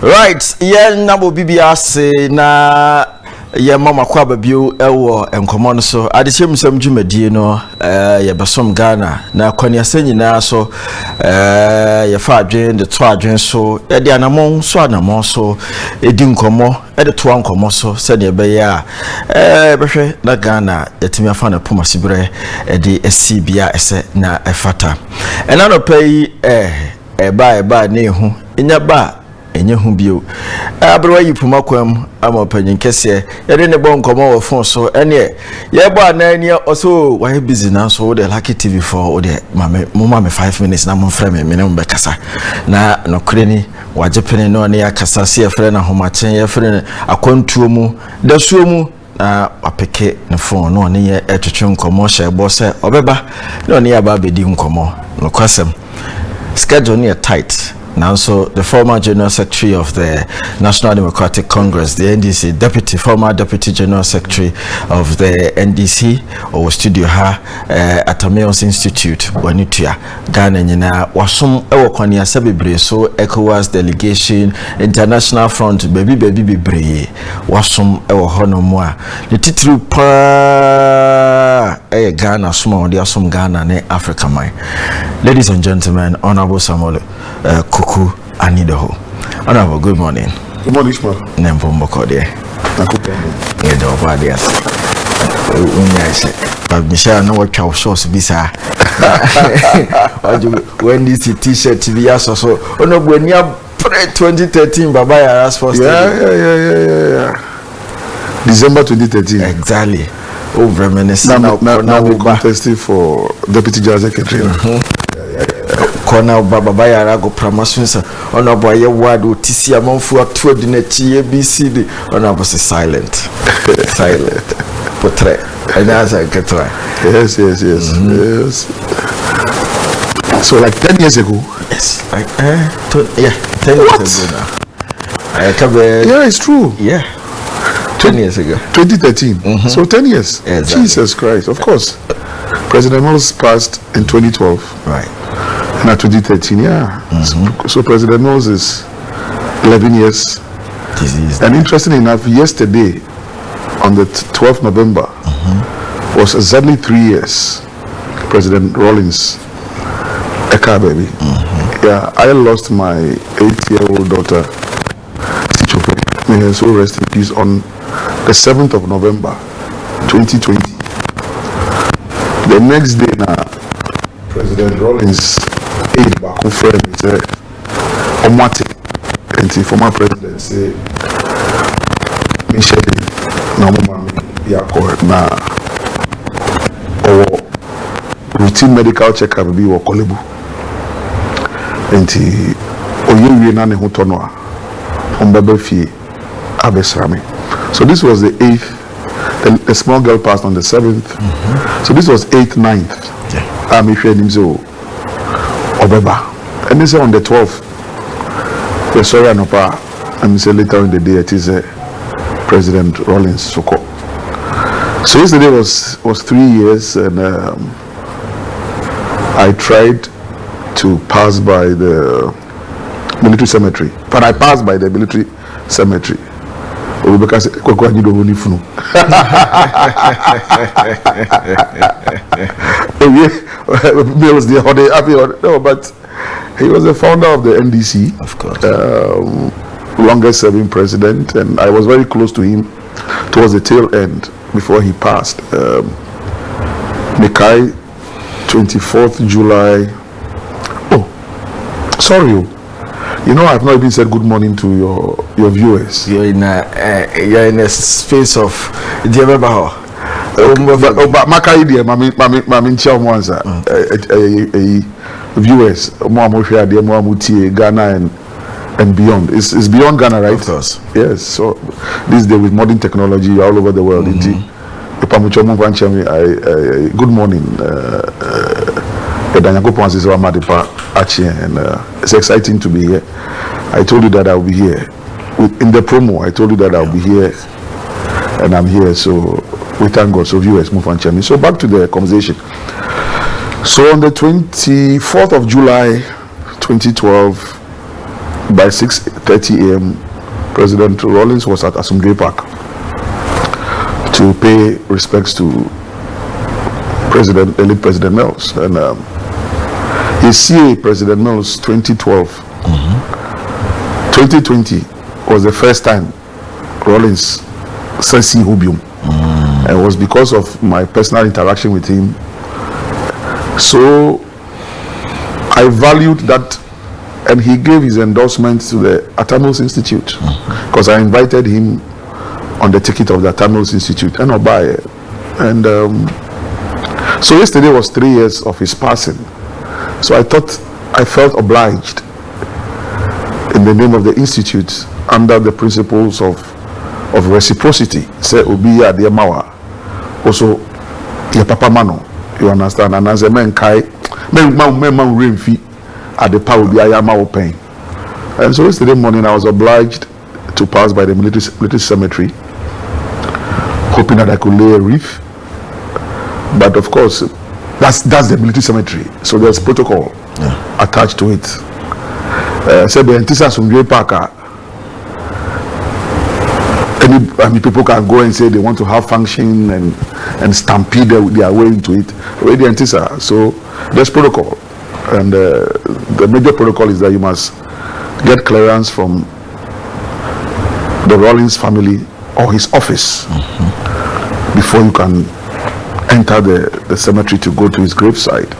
Right, yeah, nabo bibia say na ye mama kwa babio ewo enkomo no so adechem sam dwumadie no ye besom Ghana na kwaniase nyina so ye fa adwen de to adwen so ye de anamon so anamon so edi nkomo e de to nkomo so se de be ya behwe na Ghana yetimi afa na poma sibre e de esibia ese na efata ena no pay ba ne hu enya ba enye hu bio abro yi puma kwam ama panyin kese yede ne bon komo wo fon so ene ye bo anani oso why busy na so the LuckyTv for the mama 5 minutes na mo frame me ne mo bekasa na no kreni wajepene no ne yakasa se ye frɛ na homachen ye frɛ akwantuo mu da suo mu na apeke ne phone no ne ye etwetwe nkomo hye bo se obeba no ne ya ba bedi nkomo no kwasem schedule ne tight. Now, so the former General Secretary of the National Democratic Congress, the NDC, former Deputy General Secretary of the NDC, or studio her at Ameos Institute, Wanitia, Ghana, Nina, Wasum, Ewakwani, Sabibre, so ECOWAS delegation, International Front, baby, Bre, Wasum, Ewahonomwa, the titlu pa Ghana, small, the Asum Ghana, ne Africa, my ladies and gentlemen, Honorable Samuel. Koku Anyidoho. Honorable, good morning. Good morning, Ishmael. Nempombo there. Yeah, the obadias. Michelle, no what your shows bisa. When this t-shirt TV so no when you 2013 Baba Yara's first. Yeah. December 2013. Exactly. Oh, reminiscent now we're contesting for Deputy General Secretary. Kona Baba Yara go promotions on a boy word tisi amonfu atu di na chi ABCD on a silent portrait and as I get right. Yes. So like 10 years ago. Yes, like 10 years ago now. Yeah, it's true. Yeah. 10 years ago. 2013. So 10 years. Exactly. Jesus Christ. Of course. President Mills passed in 2012. Right. Now 2013, yeah. So President Mills is 11 years. And interesting enough, yesterday, on the 12th November, was exactly 3 years. President Rawlings, Eka baby. Yeah, I lost my 8-year-old daughter, may her soul rest in peace, on the 7th of November, 2020. The next day now, President Rawlings back friend say Omwate and the former president say Michelle na mama yako na routine medical check-up bi wo kolebu enti oyewie na ne hoto a ombaba fie abesrame. So this was the 8th. The small girl passed on the 7th. So this was 8th, 9th. I'm hearing him so Obeba. And they say on the 12th, the sorry and say later in the day it is President Rawlings Soko. So yesterday was 3 years, and I tried to pass by the military cemetery, but I passed by the military cemetery. Because Koku Anyidoho ni funu. Bills the no, but he was the founder of the NDC, of course, longest serving president, and I was very close to him towards the tail end before he passed. Mekai, 24th July. Oh, sorry. You know, I've not even said good morning to your viewers. You're in a space of viewers, Ghana and beyond. It's beyond Ghana, right? Of course. Yes. So this day with modern technology all over the world. Good morning. And it's exciting to be here. I told you that I'll be here. In the promo, I told you that I'll be here. And I'm here, so we thank God. So viewers, move on channel. So back to the conversation. So on the 24th of July, 2012, by 6:30 a.m., President Rawlings was at Asumdwe Park to pay respects to elite President Mills. And his CA, President Mills, 2012. 2020 was the first time Rawlings said see Hubium. And it was because of my personal interaction with him. So I valued that, and he gave his endorsement to the Atamils Institute, because I invited him on the ticket of the Atamils Institute and Obaye. And so yesterday was 3 years of his passing. So I felt obliged in the name of the institute, under the principles of reciprocity. Say Obi ya de mawa. Also your papa mano. You understand? And as a man kai men remfi at the power be ayama open. And so yesterday morning I was obliged to pass by the military cemetery, hoping that I could lay a wreath. But of course, that's the military cemetery, so there's protocol attached to it. So the enthusiast from Asumdwe Park, any people can go and say they want to have function and stampede their way into it. Already enthusiast, so there's protocol, and the major protocol is that you must get clearance from the Rawlings family or his office before you can enter the cemetery to go to his graveside.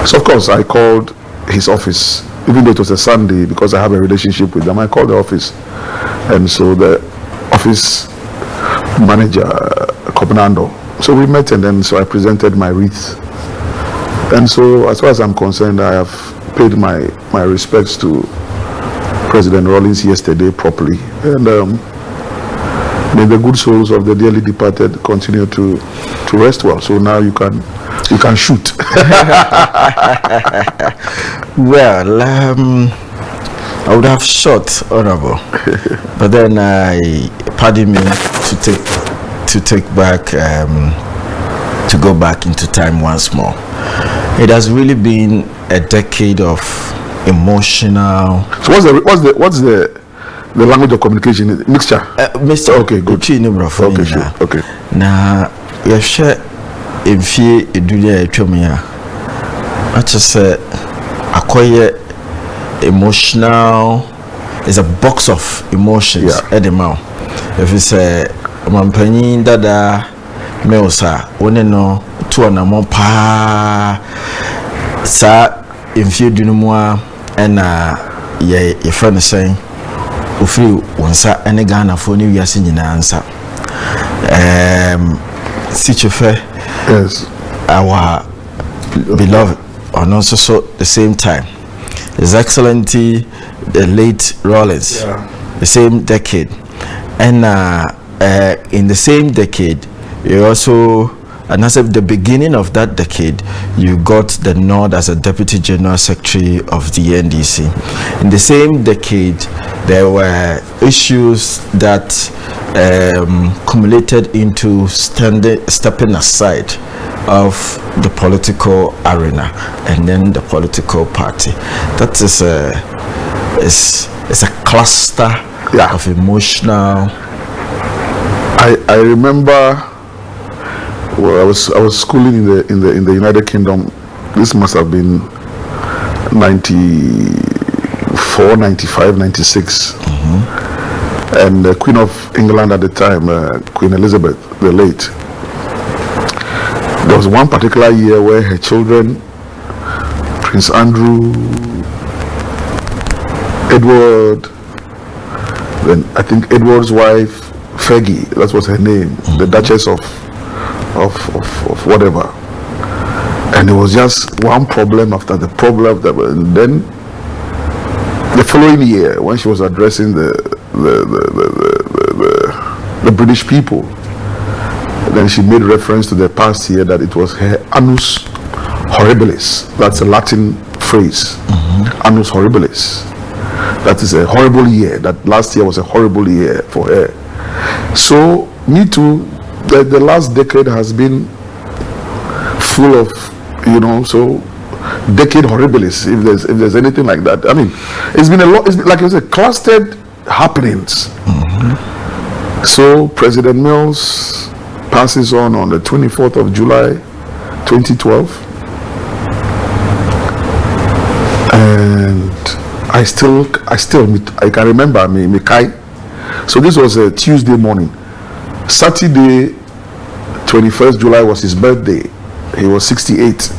So of course I called his office, even though it was a Sunday, because I have a relationship with them. I called the office, and so the office manager, Kopenando, so we met, and then so I presented my wreath. And so as far as I'm concerned, I have paid my respects to President Rawlings yesterday properly, and may the good souls of the dearly departed continue to rest well. So now you can shoot. Well, I would have shot, Honorable, but then pardon me to take back to go back into time once more. It has really been a decade of emotional. So what's the language of communication? Mixture. Mr. Okay, good. Okay, sure. Okay. Now you share if you do the tremia. I just say acquire emotional is a box of emotions at the mouth. If you say Mampani Dada Meosa, one no two and a more pa sa if you do no more and your friend is saying Ufri onsa any Ghana for New Year's in answer. Sichufe, yes, our beloved, and also so the same time, His Excellency the late Rawlings, the same decade, and in the same decade, you also, and as at the beginning of that decade, you got the nod as a Deputy General Secretary of the NDC. In the same decade, there were issues that cumulated into stepping aside of the political arena and then the political party. That is a cluster of emotional. I remember. Well, I was schooling in the United Kingdom. This must have been 94, 95, 96. And the Queen of England at the time, Queen Elizabeth, the late. There was one particular year where her children, Prince Andrew, Edward, then I think Edward's wife, Fergie, that was her name, the Duchess of whatever, and it was just one problem after the problem. And then the following year, when she was addressing the British people, then she made reference to the past year that it was her annus horribilis. That's a Latin phrase. Annus horribilis. That is a horrible year. That last year was a horrible year for her. So me too. The last decade has been full of, so decade horribilis, if there's anything like that. I mean, it's been a lot. It's been, like you said, clustered happenings. So President Mills passes on the 24th of July, 2012, and I can remember me Kai. So this was a Tuesday morning. Saturday, 21st July was his birthday. He was 68,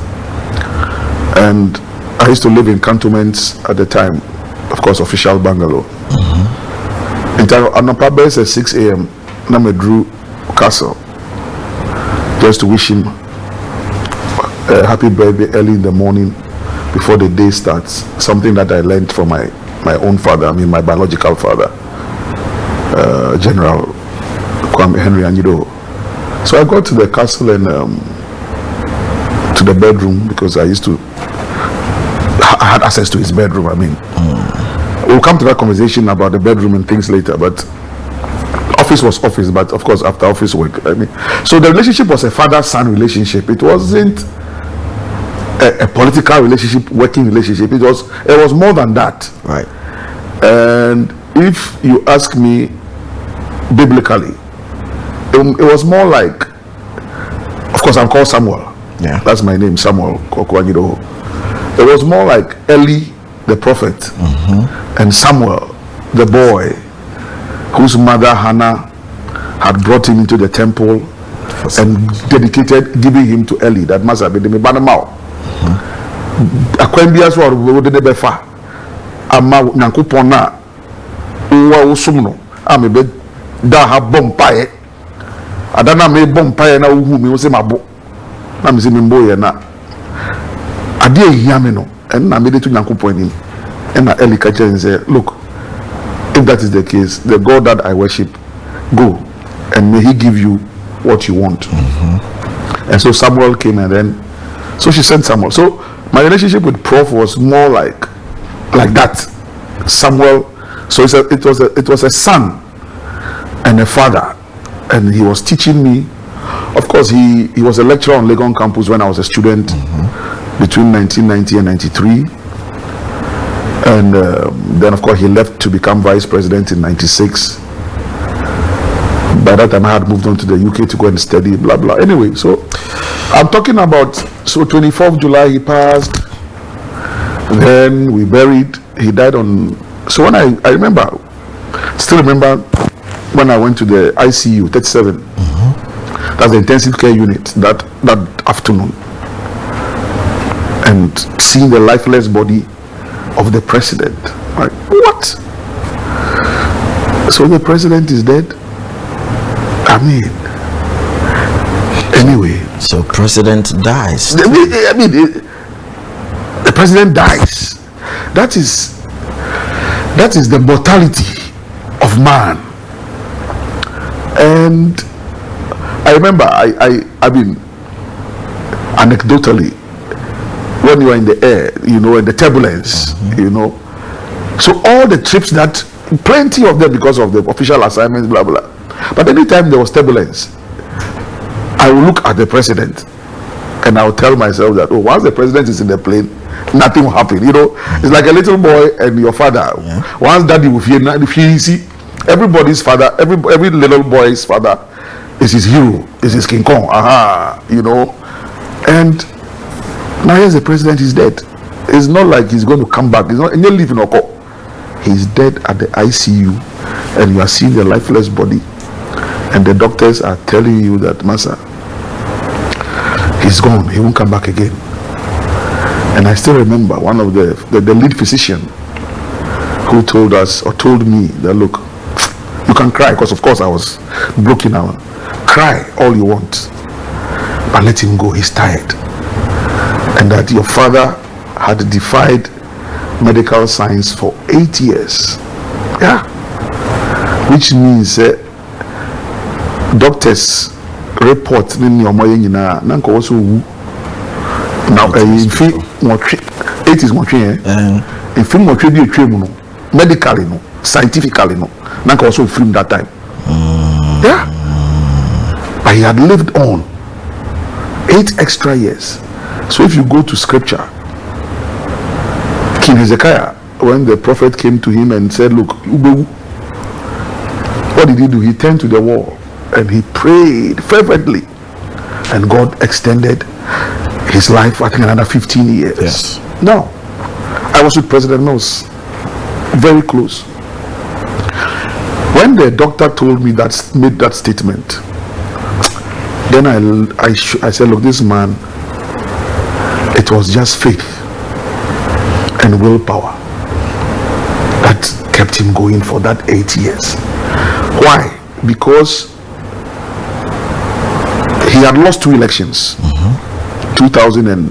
and I used to live in cantonments at the time, of course, official bungalow. Anapa at 6 a.m. Namedru Castle, just to wish him a happy birthday early in the morning before the day starts. Something that I learned from my own father, I mean my biological father, General Koku Anyidoho. So I got to the castle and to the bedroom, because I had access to his bedroom. I mean, we'll come to that conversation about the bedroom and things later, but office was office, but of course after office work. I mean, so the relationship was a father-son relationship. It wasn't a political relationship, working relationship. It was more than that. Right. And if you ask me biblically, it was more like, of course I'm called Samuel. Yeah. That's my name, Samuel Koku Anyidoho. It was more like Eli the prophet and Samuel the boy whose mother Hannah had brought him into the temple and giving him to Eli, that must have been the Banamao. Aquambias were the Befa Ama Nankupona Uwa Usumno Amibe da ha bompaye adana me bompaye na uhu mi wo se mabo na me se mboye na ade ehia me no en na me de to Nyankopon ni en na Eli kache and say, look, if that is the case, the God that I worship, go and may he give you what you want. And so Samuel came, and then so she sent Samuel. So my relationship with Prof was more like that. Samuel, so it was a son and a father, and he was teaching me. Of course, he was a lecturer on Legon campus when I was a student between 1990 and 93, and then of course he left to become vice president in 96. By that time I had moved on to the UK to go and study, blah blah. Anyway, so I'm talking about, so 24th July he passed, then we buried, he died on, so when I still remember when I went to the ICU 37, that's the intensive care unit, that afternoon, and seeing the lifeless body of the president. Like, what? So the president is dead? I mean, anyway. So president dies. I mean, the president dies. That is the mortality of man. And I remember, I mean, anecdotally, when you are in the air, you know, in the turbulence, you know, so all the trips, that plenty of them because of the official assignments, blah blah. But anytime there was turbulence, I will look at the president and I will tell myself that, oh, once the president is in the plane, nothing will happen. You know, it's like a little boy and your father. Once daddy will fear, you see, everybody's father, every little boy's father is his hero, is his King Kong. You know, and now here's the president is dead. It's not like he's going to come back. He's not, and you're leaving Oko. He's dead at the ICU, and you are seeing the lifeless body, and the doctors are telling you that, Masa, he's gone. He won't come back again. And I still remember one of the lead physician who told us, or told me that, look, you can cry, because of course I was broken down. Cry all you want, but let him go. He's tired. And that your father had defied medical science for 8 years. Yeah. Which means doctors report in your mind now also now in fact 8 is what in film what you medically no, scientifically no, nanka also film that time. Yeah. But he had lived on 8 extra years. So if you go to scripture, King Hezekiah, when the prophet came to him and said, look, what did he do? He turned to the wall and he prayed fervently, and God extended his life, I think, another 15 years. Yes. Now, I was with President Mills, very close. When the doctor told me that, made that statement, then I said, look, this man, it was just faith and willpower that kept him going for that 8 years. Why? Because he had lost 2 elections, 2000 and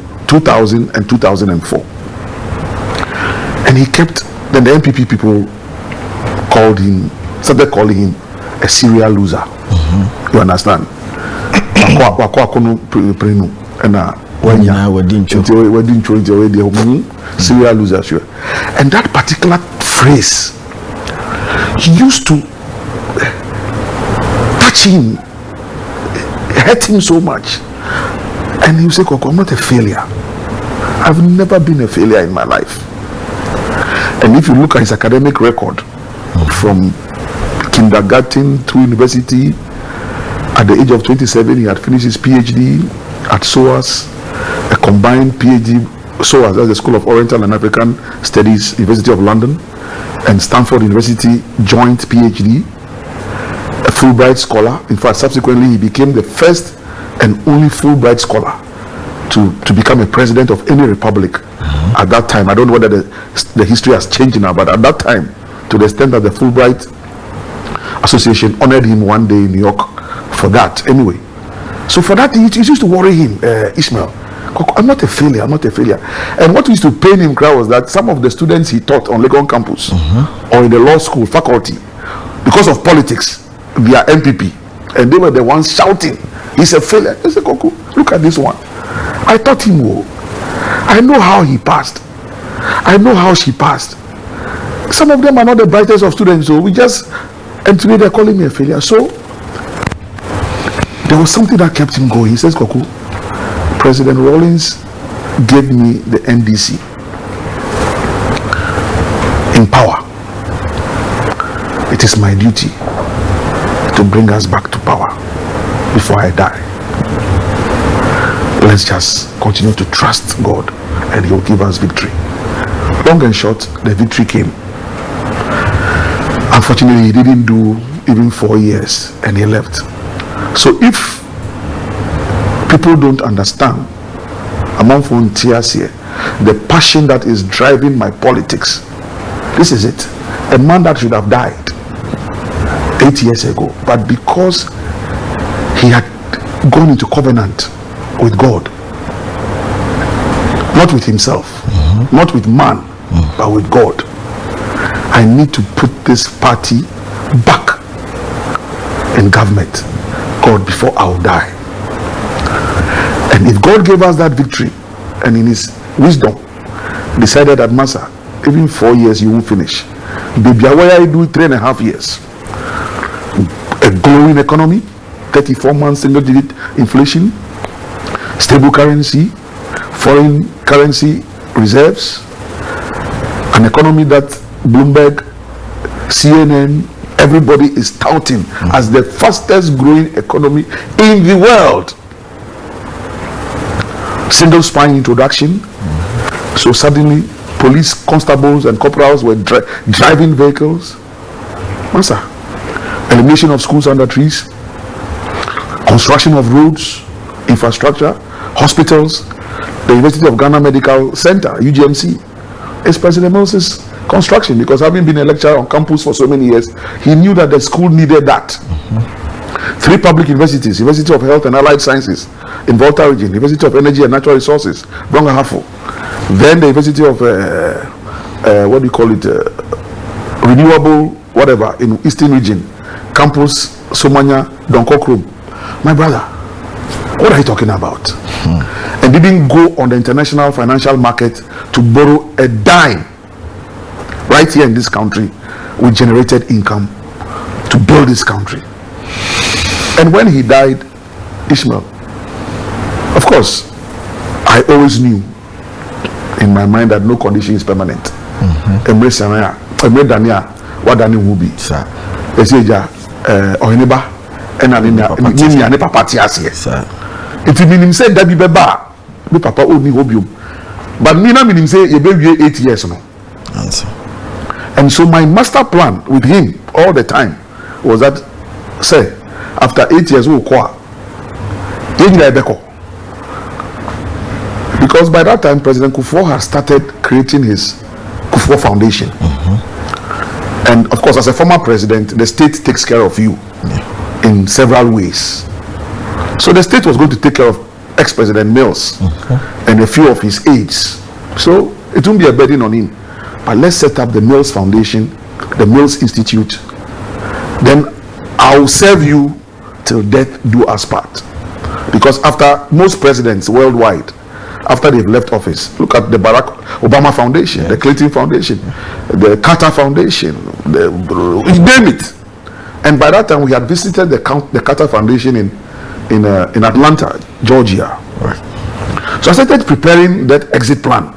2004, and he kept. Then the NPP people started calling him a serial loser. You understand? Serial loser, sure. And that particular phrase, he used to touch him, hurt him so much. And he would say, Koku, I'm not a failure. I've never been a failure in my life. And if you look at his academic record, from kindergarten through university, at the age of 27, he had finished his PhD at SOAS, a combined PhD, SOAS, that's the School of Oriental and African Studies, University of London, and Stanford University joint PhD, a Fulbright scholar. In fact, subsequently, he became the first and only Fulbright scholar to become a president of any republic at that time. I don't know whether the history has changed now, but at that time, to the extent that the Fulbright Association honored him one day in New York for that. Anyway, so for that, it used to worry him, Ishmael. I'm not a failure, I'm not a failure. And what used to pain him was that some of the students he taught on Legon campus or in the law school faculty, because of politics, they are MPP, and they were the ones shouting, he's a failure. I said, Koku, look at this one. I taught him, I know how he passed. I know how she passed. Some of them are not the brightest of students, so and today they're calling me a failure. So there was something that kept him going. He says, Koku, President Rawlings gave me the NDC in power. It is my duty to bring us back to power before I die. Let's just continue to trust God and He'll give us victory. Long and short, the victory came. Unfortunately, he didn't do even 4 years and he left. So if people don't understand, among frontiers here, the passion that is driving my politics, this is it. A man that should have died 8 years ago, but because he had gone into covenant with God, not with himself, not with man, but with God. I need to put this party back in government, God, before I'll die. And if God gave us that victory, and in His wisdom decided that, Master, even 4 years you won't finish. Baby, why I do 3.5 years? A growing economy, 34 months single-digit inflation, stable currency, foreign currency reserves, an economy that Bloomberg, CNN, everybody is touting as the fastest growing economy in the world. Single spine introduction. So suddenly police constables and corporals were driving vehicles. Master, elimination of schools under trees, construction of roads, infrastructure, hospitals, the University of Ghana Medical Center, UGMC, is President Moses' construction, because having been a lecturer on campus for so many years, he knew that the school needed that. 3 public universities, University of Health and Allied Sciences in Volta region, University of Energy and Natural Resources, Brongahafo, then the University of renewable whatever in Eastern region, campus Somanya, Donkokrum. My brother, what are you talking about? And didn't go on the international financial market to borrow a dime. Right here in this country, we generated income to build this country. And when he died, Ishmael, of course, I always knew in my mind that no condition is permanent. Embrace Dania, what Dani will be. Sir. Eseja, Ohineba, and Nini and Papa Tiasia. Sir. If you mean him say that be beba, be Papa owe me obium. But Nina mean him say you be 8 years no. Answer. And so my master plan with him all the time was that, say, after 8 years we'll call. Because by that time President Kufuor has started creating his Kufuor Foundation. And of course, as a former president, the state takes care of you in several ways. So the state was going to take care of ex-President Mills and a few of his aides. So it won't be a burden on him. But let's set up the Mills Foundation, the Mills Institute. Then I'll serve you till death do us part. Because after most presidents worldwide, after they've left office, look at the Barack Obama Foundation, the Clinton Foundation, the Carter Foundation, name it. And by that time, we had visited the Carter Foundation in Atlanta, Georgia. Right. So I started preparing that exit plan.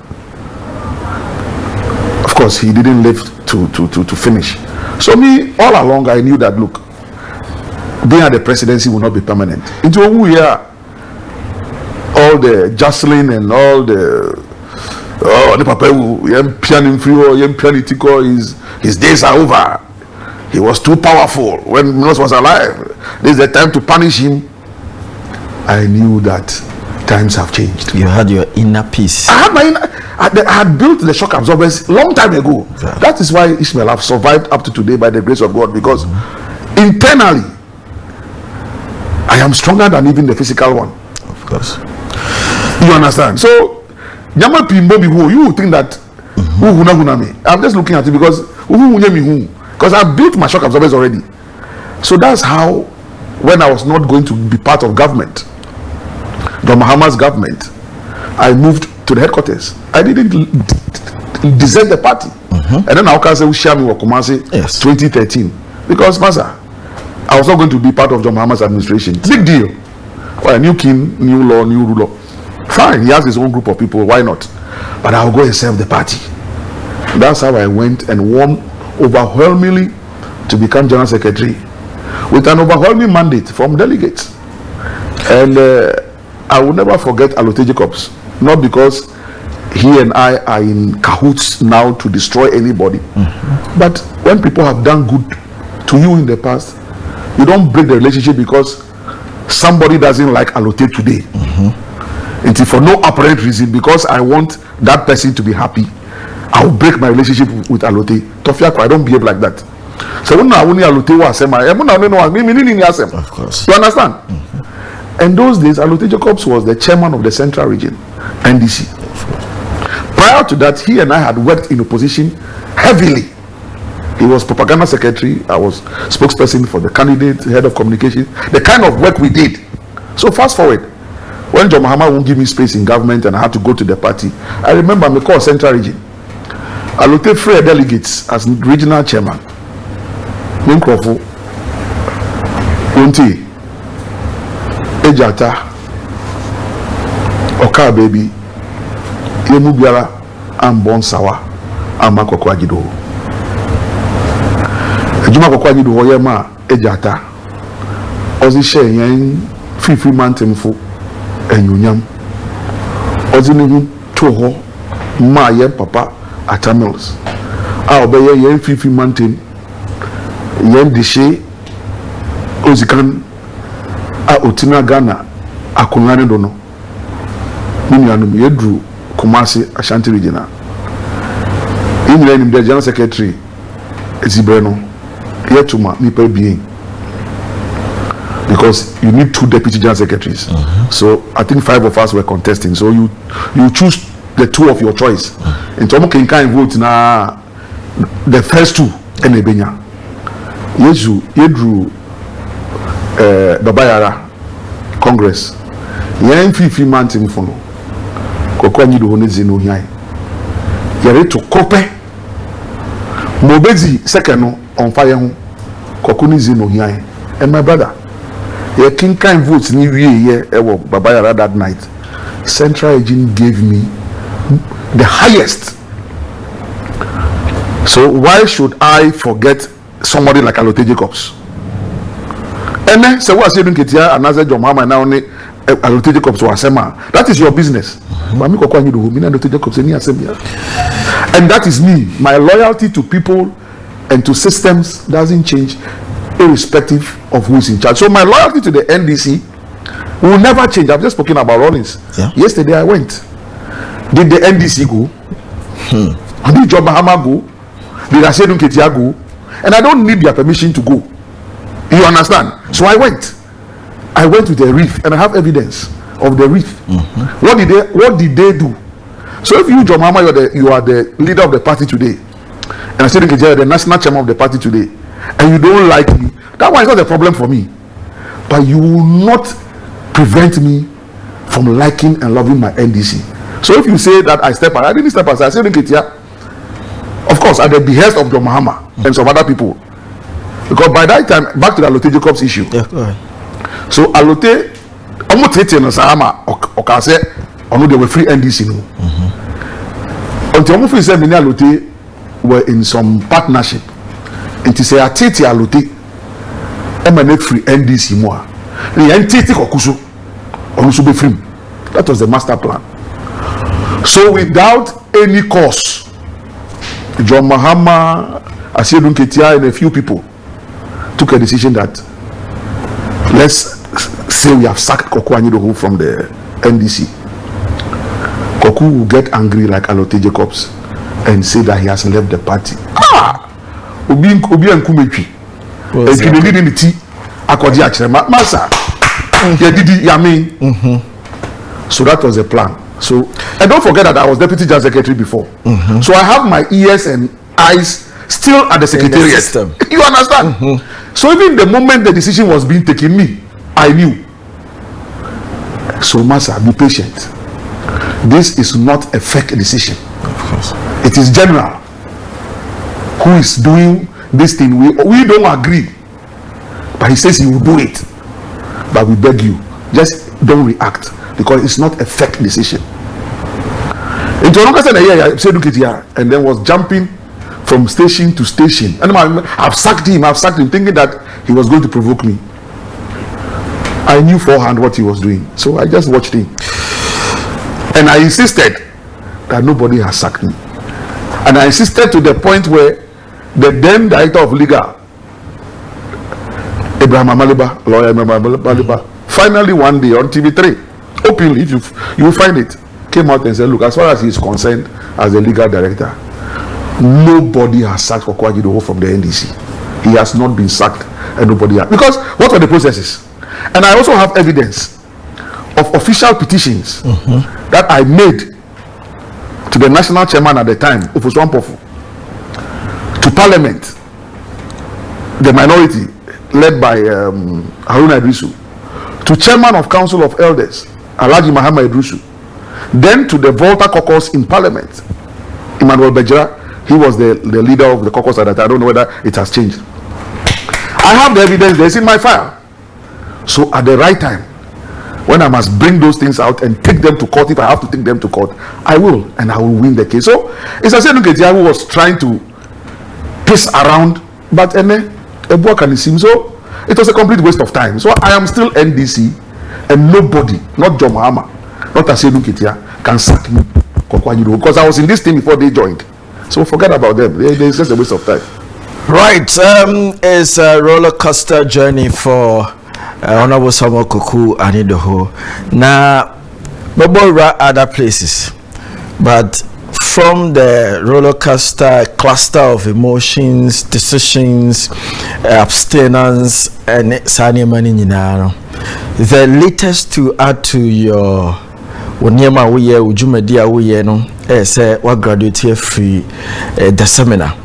Of course, he didn't live to finish. So me, all along, I knew that, look, being at the presidency will not be permanent. Into who we are, all the jostling and all the papa his days are over. He was too powerful when Milos was alive. This is the time to punish him. I knew that times have changed. You had your inner peace. I had built the shock absorbers long time ago. Exactly. That is why Ishmael have survived up to today by the grace of God, because internally I am stronger than even the physical one. Of course. You understand? So, you would think that I'm just looking at it because I've built my shock absorbers already. So that's how, when I was not going to be part of government, John Mahama's government, I moved to the headquarters. I didn't desert the party. And then I can say, share me with Kumasi 2013. Because, Master, I was not going to be part of John Mahama's administration. Big deal. Well, new king, new law, new ruler. Fine, he has his own group of people, why not? But I'll go and serve the party. That's how I went and won overwhelmingly to become General Secretary with an overwhelming mandate from delegates. And I will never forget Alote Jacobs, not because he and I are in cahoots now to destroy anybody, but when people have done good to you in the past, you don't break the relationship because somebody doesn't like Alote today. Until for no apparent reason, because I want that person to be happy, I will break my relationship with Alote. Tofiako, I don't behave like that. So when I only Alote was of course. You understand? And those days, Alote Jacobs was the chairman of the Central Region, NDC. Prior to that, he and I had worked in opposition heavily. He was propaganda secretary. I was spokesperson for the candidate, head of communication. The kind of work we did. So fast forward, when John Mahama won't give me space in government and I had to go to the party, I remember me call Central Region. I looked at three delegates as regional chairman. Minkrofo, Unti, Ejata, Oka baby, Yemubiara, and Bonsawa, and Koku Anyidoho. Juma Koku Anyidoho yema Ejata. Ozi share yen free mountain fo enyunyam. Ozi nihu toho ma yen papa atamils. A obeye yen free mountain yen dishe ozikan a otina Ghana akunane dono. Minyanum yedru Kumasi Ashanti Regional. In the General Secretary Zibreno Yetuma Nipa being, because you need 2 deputy general secretaries. So I think 5 of us were contesting. So you choose the 2 of your choice. And Tomo Kenkai vote na the first 2 and Ebenya. Yesu Yedru Babayara Congress. Yen fifi mountain for no. Koku Anyidoho ne zino hiai. Yere to kope. Mobezi second on fire home. Koku ni zino hiai. And my brother, your king kind votes ni wie here ewo Babayara that night. Central Agent gave me the highest. So why should I forget somebody like Alote Jacobs? And then so what I say Ketia and John Mahama now only Alote Jacobs was that is your business. And that is me. My loyalty to people and to systems doesn't change irrespective of who is in charge. So my loyalty to the NDC will never change. I've just spoken about Rollins. Yeah. Yesterday I went. Did the NDC go? Did John Mahama go? Did Asedun Ketia go? And I don't need their permission to go. You understand? So I went. I went to the reef and I have evidence of the reef. What did they do? So if you, John Mahama, you are the leader of the party today, and Asedun Ketia is the national chairman of the party today, and you don't like me, that one is not a problem for me. But you will not prevent me from liking and loving my NDC. So if you say that I step aside, I didn't step aside. I said, of course, at the behest of John Mahama and some other people. Because by that time, back to the Alote Jacobs issue. Yeah, go ahead. So Alote, almost 18 years, say, they were free NDC. Until Omofu said, many Alote were in some partnership. And to say, I take Alote, emanate free NDC more. The entity Kokusu, also be free. That was the master plan. So without any cause, John Mahama, Asedun Ketia, and a few people took a decision that let's say we have sacked Koku Anyidoho from the NDC. Koku will get angry like Alote Jacobs and say that he has left the party. Obi Nkumechi. And you need in the tea. Akodi Achirema. Masa. So that was the plan. So, and don't forget that I was deputy general secretary before. So I have my ears and eyes still at the secretariat. You understand? So even the moment the decision was being taken, I knew. So Masa, be patient. This is not a fake decision. Of course. It is general. Who is doing this thing? We don't agree. But he says he will do it. But we beg you, just don't react. Because it's not a fake decision. And then was jumping from station to station. And I've sacked him, thinking that he was going to provoke me. I knew forehand what he was doing. So I just watched him. And I insisted that nobody has sacked me. And I insisted to the point where the then director of legal, lawyer Abraham Amaliba, finally one day on TV3, openly, if you will find it, came out and said, look, as far as he is concerned as the legal director, nobody has sacked Koku Anyidoho from the NDC. He has not been sacked and nobody has. Because what were the processes? And I also have evidence of official petitions that I made to the national chairman at the time, Ofuswan Pofu, to parliament, the minority led by Haruna Idrisu, to chairman of council of elders, Alhaji Muhammad Idrisu, then to the Volta caucus in parliament, Emmanuel Bejira. He was the leader of the caucus at that time. I don't know whether it has changed. I have the evidence there, it's in my file. So at the right time, when I must bring those things out and take them to court, if I have to take them to court, I will, and I will win the case. So it's Asedun Ketia who was trying to piss around, but Ebuwa can seem so. It was a complete waste of time. So I am still NDC, and nobody, not John Mahama, not Asedun Ketia, can sack me, Koku Anyidoho, because I was in this team before they joined. So forget about them. It's just a waste of time. Right. It's a roller coaster journey for Honorable Samuel Koku Anyidoho. Now, Bobo other places, but from the roller coaster cluster of emotions, decisions, abstinence, and Sani Maninaro, the latest to add to your Wonyama Wuye Ujumadia Wuye no say what graduate free the seminar.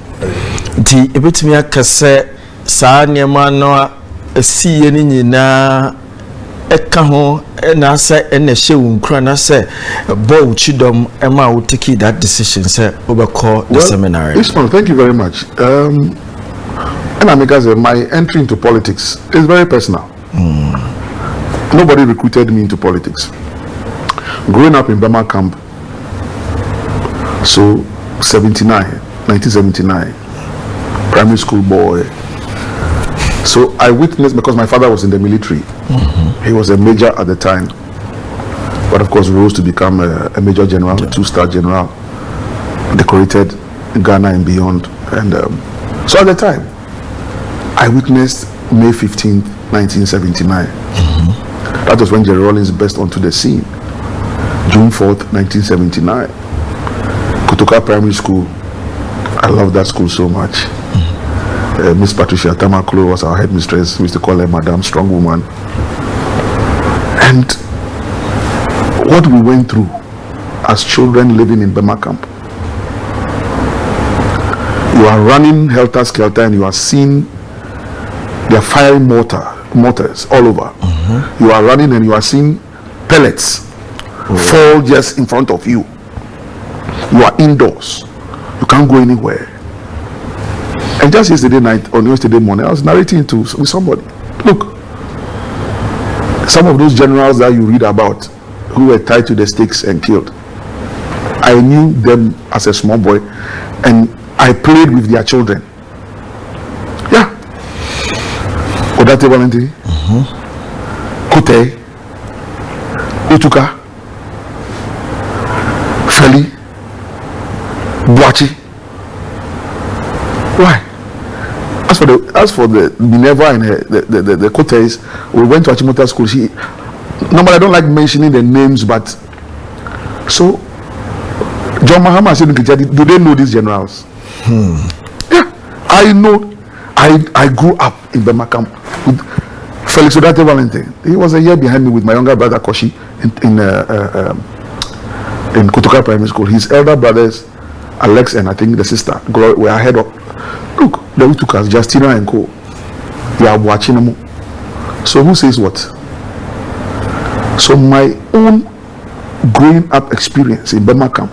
The ebitimia kase Sani Mano see any na eka ho na say ene hye wunkra na say bow chidom ema wo take that decision say obekọ the seminar. Ismail, thank you very much. And Amika, my entry into politics is very personal. Nobody recruited me into politics. Growing up in Burma camp, So 1979, primary school boy. So I witnessed, because my father was in the military. He was a major at the time, but of course rose to become a major general, a 2-star general, decorated in Ghana and beyond. And so at the time, I witnessed May 15th, 1979. That was when Jerry Rawlings burst onto the scene. June 4th, 1979. Kotoka Primary School. I love that school so much. Miss Patricia Tamaklo was our headmistress. We used to call her Madam Strong Woman. And what we went through as children living in Burma camp. You are running helter-skelter and you are seeing they are firing mortars all over. You are running and you are seeing pellets fall just in front of you. You are indoors. You can't go anywhere. And just yesterday night, on yesterday morning, I was narrating with somebody. Look, some of those generals that you read about who were tied to the stakes and killed, I knew them as a small boy and I played with their children. Yeah. Odate Valenti, Kote, Utuka, Feli, Boachi. Why? As for the Minerva and the Kotes, we went to Achimota school. Normally I don't like mentioning the names, but so John Mahama said, do they know these generals? Yeah, I know. I grew up in Burma camp with Felix Odate Valentine. He was a year behind me with my younger brother Koshi in Kotoka Primary School. His elder brothers, Alex and I think the sister Glory, were ahead of. Look, the Utukas, Justina and Co. They are watching them. So who says what? So my own growing up experience in Burma camp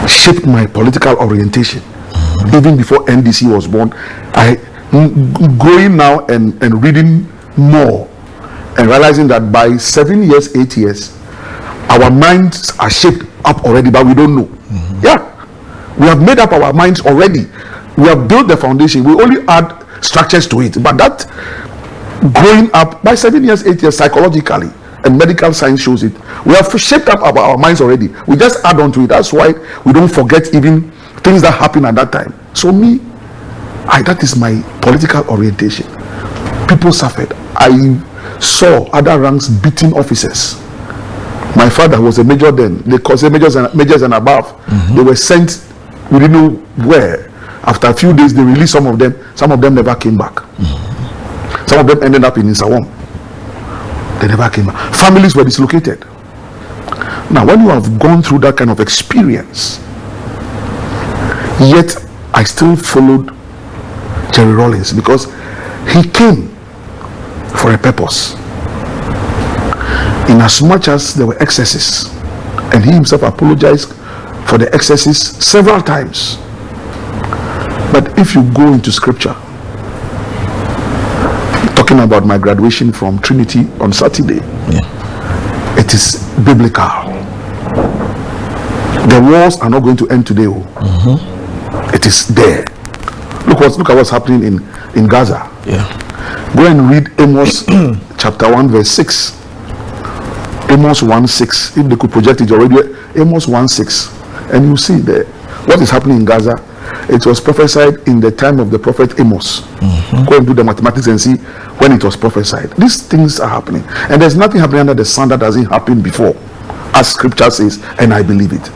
shaped my political orientation. Even before NDC was born, growing now and reading more and realizing that by 7 years, 8 years, our minds are shaped up already, but we don't know. Yeah, we have made up our minds already. We have built the foundation. We only add structures to it. But that growing up by 7 years, 8 years, psychologically, and medical science shows it, we have shaped up our minds already. We just add on to it. That's why we don't forget even things that happened at that time. So that is my political orientation. People suffered. I saw other ranks beating officers. My father was a major then. They called majors and above. They were sent, we didn't know where. After a few days, they released some of them. Some of them never came back. Some of them ended up in Insawam. They never came back. Families were dislocated. Now, when you have gone through that kind of experience, yet I still followed Jerry Rawlings because he came for a purpose. In as much as there were excesses, and he himself apologized for the excesses several times. But if you go into scripture, talking about my graduation from Trinity on Saturday, it is biblical. The wars are not going to end today. It is there. Look at what's happening in Gaza. Go and read Amos chapter 1 verse 6. Amos 1:6. If they could project it already, Amos 1:6, and you see there what is happening in Gaza. It was prophesied in the time of the prophet Amos. Go and do the mathematics and see when it was prophesied. These things are happening, and there's nothing happening under the sun that hasn't happened before, as scripture says, and I believe it.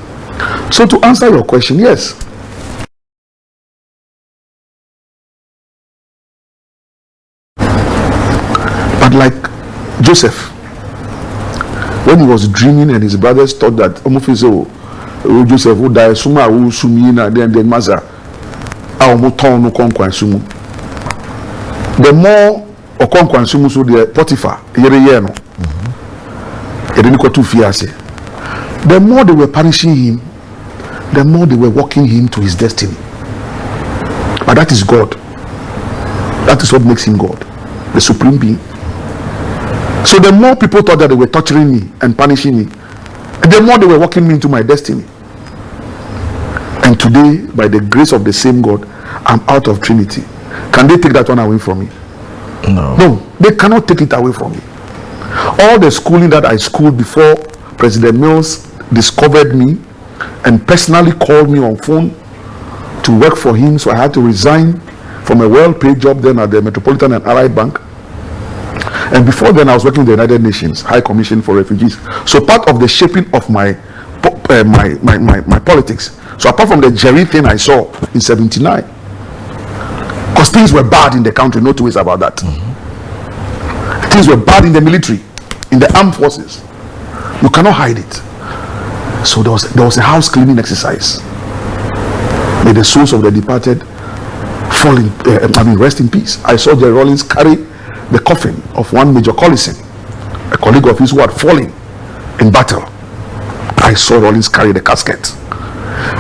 So to answer your question, yes, but like Joseph, when he was dreaming and his brothers thought that Joseph would die, Suma will sumi na then Maza, our moton no conquansumu. The more Okonkwansumu so the Potiphar, the more they were punishing him, the more they were walking him to his destiny. But that is God. That is what makes him God, the supreme being. So the more people thought that they were torturing me and punishing me, the more they were walking me into my destiny. And today, by the grace of the same God, I'm out of Trinity. Can they take that one away from me? No, they cannot take it away from me. All the schooling that I schooled before President Mills discovered me and personally called me on phone to work for him, so I had to resign from a well-paid job then at the Metropolitan and Allied Bank. And before then, I was working with the United Nations High Commission for Refugees. So part of the shaping of my politics. So apart from the Jerry thing I saw in '79, because things were bad in the country, no two ways about that. Things were bad in the military, in the armed forces. You cannot hide it. So there was a house cleaning exercise. May the souls of the departed fall in, rest in peace. I saw Jerry Rawlings carry the coffin of one Major Collison, a colleague of his who had fallen in battle. I saw Rawlings carry the casket.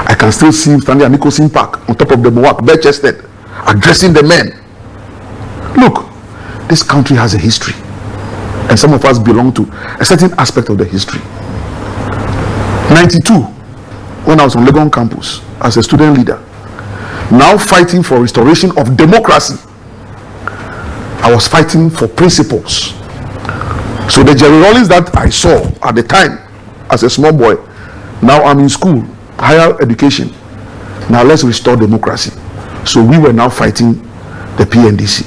I can still see him standing at Nicholson Park on top of the Mohawk, bare-chested, addressing the men. Look, this country has a history, and some of us belong to a certain aspect of the history. 92, when I was on Legon campus as a student leader, now fighting for restoration of democracy, I was fighting for principles. So the Jerry Rawlings that I saw at the time as a small boy, now I'm in school, higher education. Now let's restore democracy. So we were now fighting the PNDC.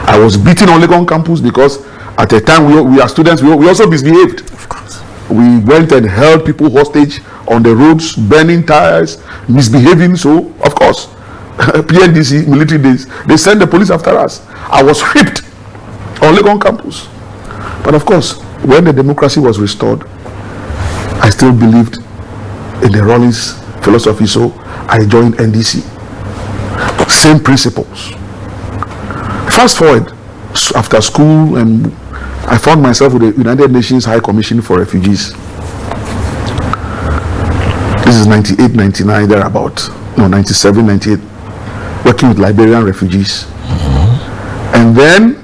I was beaten on Legon campus because at the time we are students, we also misbehaved. Of course. We went and held people hostage on the roads, burning tires, misbehaving. So of course, PNDC military days, they sent the police after us. I was whipped on Legon campus. But of course, when the democracy was restored, I still believed in the Rawlings philosophy, so I joined NDC. Same principles. Fast forward, after school, and I found myself with the United Nations High Commission for Refugees. This is 98, 99, thereabout. No, 97, 98. Working with Liberian refugees. And then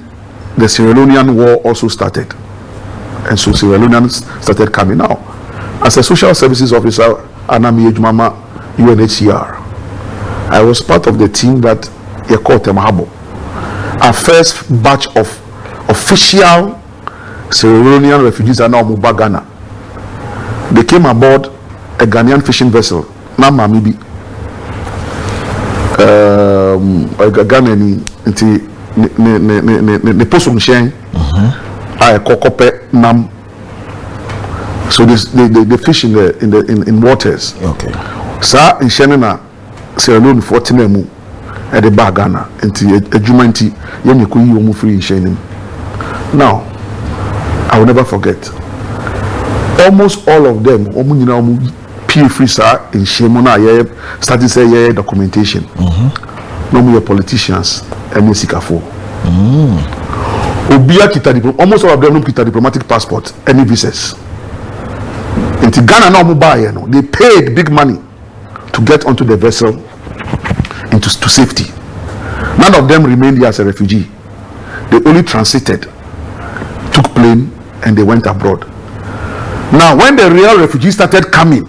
the Sierra Leonean war also started. And so Sierra Leoneans started coming out. As a social services officer, Anami Ejumama, UNHCR, I was part of the team that called Temahabo. Our first batch of official Sierra Leonean refugees are now Muba Ghana. They came aboard a Ghanaian fishing vessel, Namamibi. Ghanaian ne posum shen, I kokope nam. So they fish in waters. Okay. Sa in Shenana, Sierra Leone 14 mu at the Bagana into a Jumanti Yeniku Yomu free in Shenim. Now, I will never forget. Almost all of them, P free sir in Shemona started say documentation. No more politicians and Sikafo. Obia kita almost all of them no kita diplomatic passport, any visas. In Ghana now they paid big money to get onto the vessel to safety. None of them remained here as a refugee. They only transited, took plane, and they went abroad. Now when the real refugees started coming,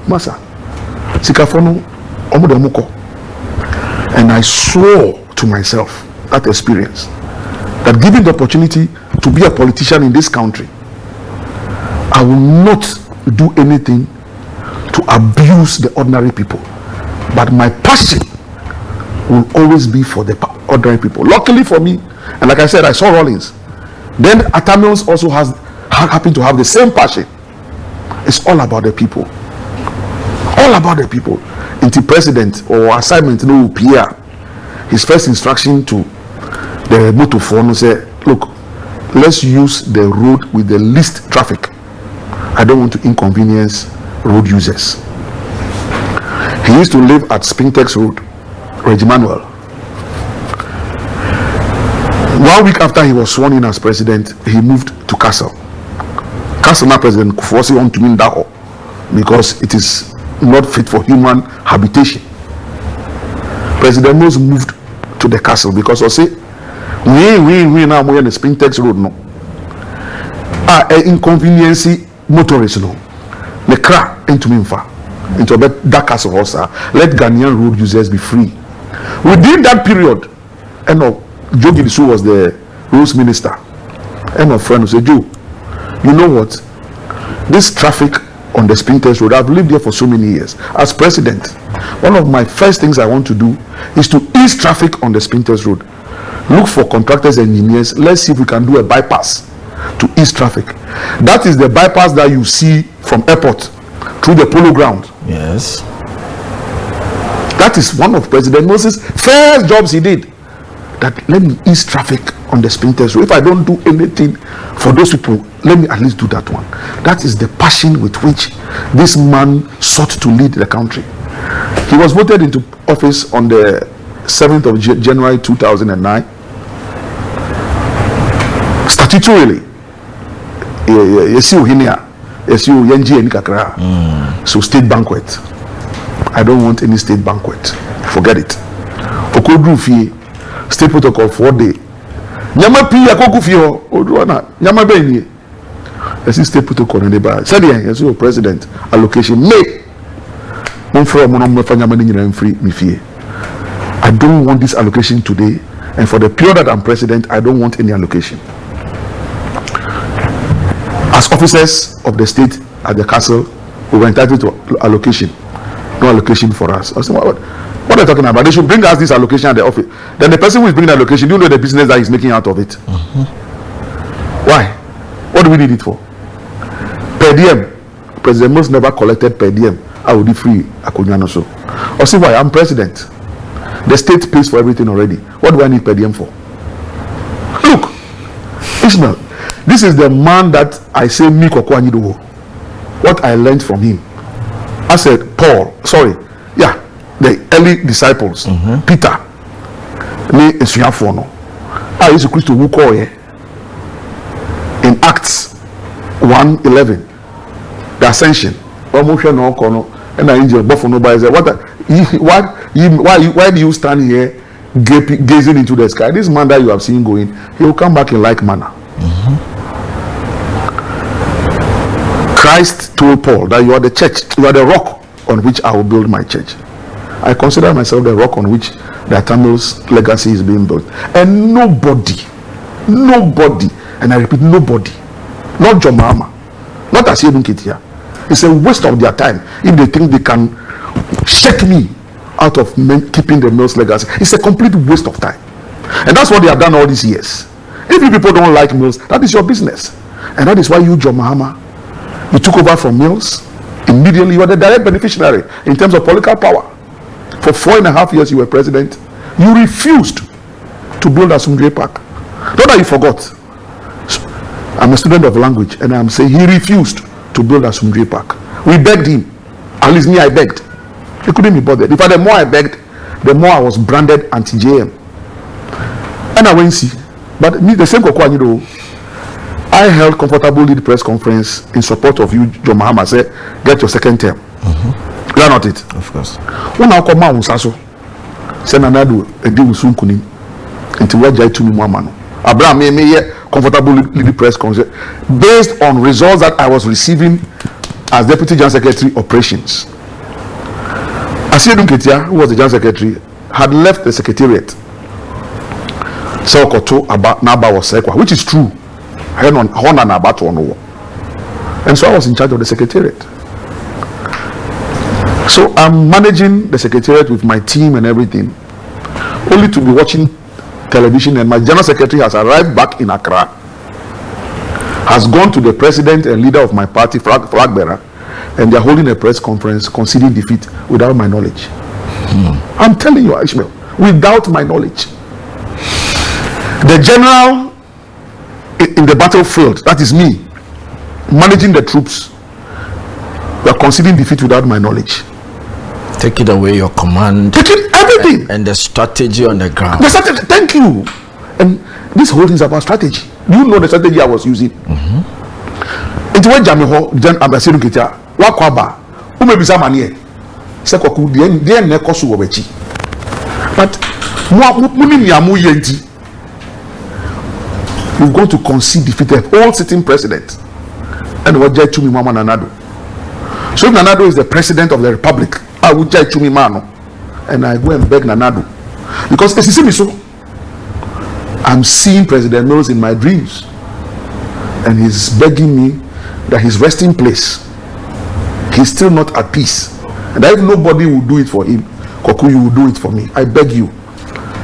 Masa Sikafono Omudemuko, and I swore to myself that experience that given the opportunity to be a politician in this country, I will not do anything to abuse the ordinary people, but my passion will always be for the ordinary people. Luckily for me, and like I said, I saw Rawlings. Then Atamils also happened to have the same passion. It's all about the people. All about the people. Into president or assignment, no Pierre. His first instruction to the motor phone say, look, let's use the road with the least traffic. I don't want to inconvenience road users. He used to live at Spintex Road, Regimanuel. 1 week after he was sworn in as president, he moved to Castle. Castle now President Kufuor want to win that because it is not fit for human habitation. President Mills moved to the castle because I say we now we're in the Spintex Road no. inconvenience motorists no the car into Minfa into a dark as a horse. Let Ghanaian road users be free. Within that period, and Joe Gidisu was the roads minister. And my friend said, Joe, you know what? This traffic on the Sprinters Road, I've lived here for so many years. As president, one of my first things I want to do is to ease traffic on the Sprinters Road. Look for contractors and engineers. Let's see if we can do a bypass to ease traffic. That is the bypass that you see from airport through the polo ground. Yes. That is one of President Moses' first jobs he did. That let me ease traffic on the Sprinters Road. If I don't do anything for those people, let me at least do that one. That is the passion with which this man sought to lead the country. He was voted into office on the 7th of January 2009. Statutorily, so state banquet. I don't want any state banquet. Forget it. Okodrufi state protocol 4 day. Nyama pi akoku fi ho oduana nyama be ni. Esi state protocol in the bar. Said yes, your president allocation may I don't want this allocation today, and for the period that I'm president, I don't want any allocation. As officers of the state at the castle, we were entitled to allocation. No allocation for us. I was saying, what are you talking about? They should bring us this allocation at the office. Then the person who is bringing the allocation, you know the business that he's making out of it. Mm-hmm. Why? What do we need it for? Per diem. President Moses never collected per diem. I will be free. So. Or see why? I'm president. The state pays for everything already. What do I need per diem for? Look, Ishmael, this is the man that I say me Koku Anyidoho. What I learned from him. I said, the early disciples, Peter, I used to Christ who call in Acts 1:11, the ascension. And the angel Buffalo said, why do you stand here gazing into the sky? This man that you have seen going, he will come back in like manner. Christ told Paul that you are the church, you are the rock on which I will build my church. I consider myself the rock on which the Tamil's legacy is being built. And nobody, and I repeat, nobody, not John Mahama, not Asiedu Nketia, it's a waste of their time if they think they can shake me out of keeping the Mills legacy. It's a complete waste of time. And that's what they have done all these years. If you people don't like Mills, that is your business. And that is why you, John Mahama, you took over from Mills. Immediately, you are the direct beneficiary in terms of political power. For 4.5 years, you were president. You refused to build Asumdre Park. Not that you forgot. I'm a student of language, and I'm saying he refused to build Asumdre Park. We begged him. At least me, I begged. He couldn't be bothered. In fact, the more I begged, the more I was branded anti-JM. And I went see. But me, the same Koku Anyidoho, I held comfortable lead press conference in support of you, John Mahama. Said, get your second term. You are not it? Of course. When I come out, Saso, send another a deal with Sunkunim until we jai to me, Mamano. Abraham, me comfortable lead press conference based on results that I was receiving as Deputy General Secretary Operations. Asiedu Nketia, who was the General Secretary, had left the Secretariat. Which is true. And so I was in charge of the Secretariat. So I'm managing the Secretariat with my team and everything, only to be watching television, and my General Secretary has arrived back in Accra, has gone to the president and leader of my party, flag bearer, and they're holding a press conference conceding defeat without my knowledge. I'm telling you, Ishmael, without my knowledge. The general in the battlefield, that is me, managing the troops, we are conceding defeat without my knowledge. Taking away your command, taking everything, and the strategy on the ground. The strategy, thank you. And this whole thing is about strategy. Do you know the strategy I was using? Into what Jamiho, Jan Abasiru Kita, Wakwaba, who may be some money. Sekoku, the end Nekosu Wabechi. But Muni Yamu Yenti. You've got to concede defeat the old sitting president. And what Jai Chumi Mama Nanado. So if Nanado is the president of the republic, I would Jai Chumi Mano. And I go and beg Nanado. Because as you see me so, I'm seeing President Mills in my dreams. And he's begging me that his resting place, he's still not at peace. And if nobody will do it for him, Koku, you will do it for me. I beg you,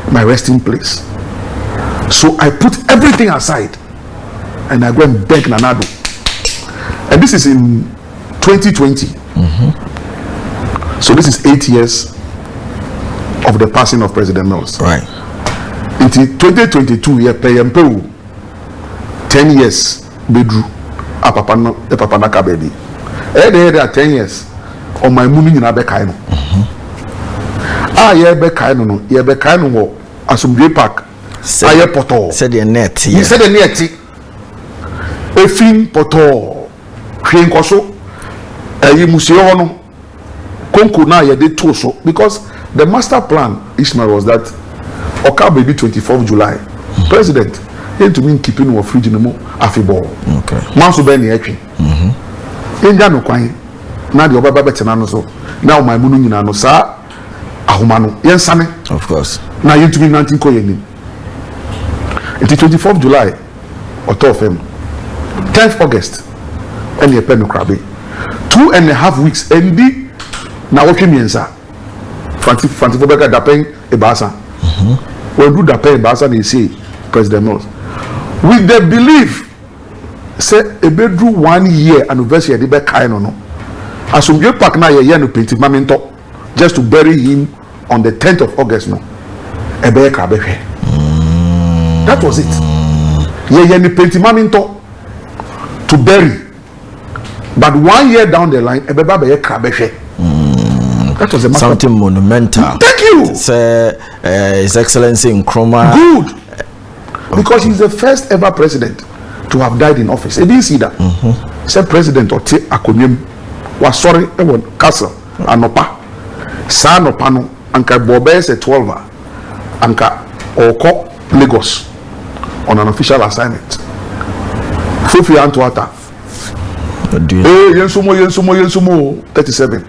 my resting place. So I put everything aside and I go and beg Nanado. And this is in 2020. So this is 8 years of the passing of President Mills. Right. Until 2022, yeah, pay 10 years. Bedru Papanaka baby. There are 10 years on my moving in Abekaino. Yeah, Bekaino, yeah, Bekaino, Asumbre Park, Aye Poto. Said the net. He said the net. Efin Poto, Crane Koso, Museono, Konku na ye de Toso, because the master plan, Ishmael, was that Oka baby 24th July, President. To mean keeping of fridge no more afiball. Okay. Manso be na etwe. Enja no kwan. Na de obaba betena no so. Na o manu nyina no sa ahoma no. Yensane. Of course. Na you to mean 19 ko yenim. Until 24th July or 12th 10th August any pen no krabe. 2.5 weeks endi na wotwe miensa. Franti for beka dapen e baasa. When do dapen e baasa na say President Mills. With the belief, say a bedroom 1 year anniversary the back kind no. Asumbre Park na ye no painting mamento just to bury him on the 10th of August no. That was it. Ye no painting mamento to bury. But 1 year down the line, that was a matter. Something monumental. Thank you. It's, His Excellency in Nkrumah. Good. Because he's the first ever president to have died in office. He didn't see that. Said President Ote Akonyem was sorry about Castle Anopa. San Opano Anka Bobe is a 12er. Anka Oko Lagos on an official assignment. Fufi Antuata. Yensumo 37.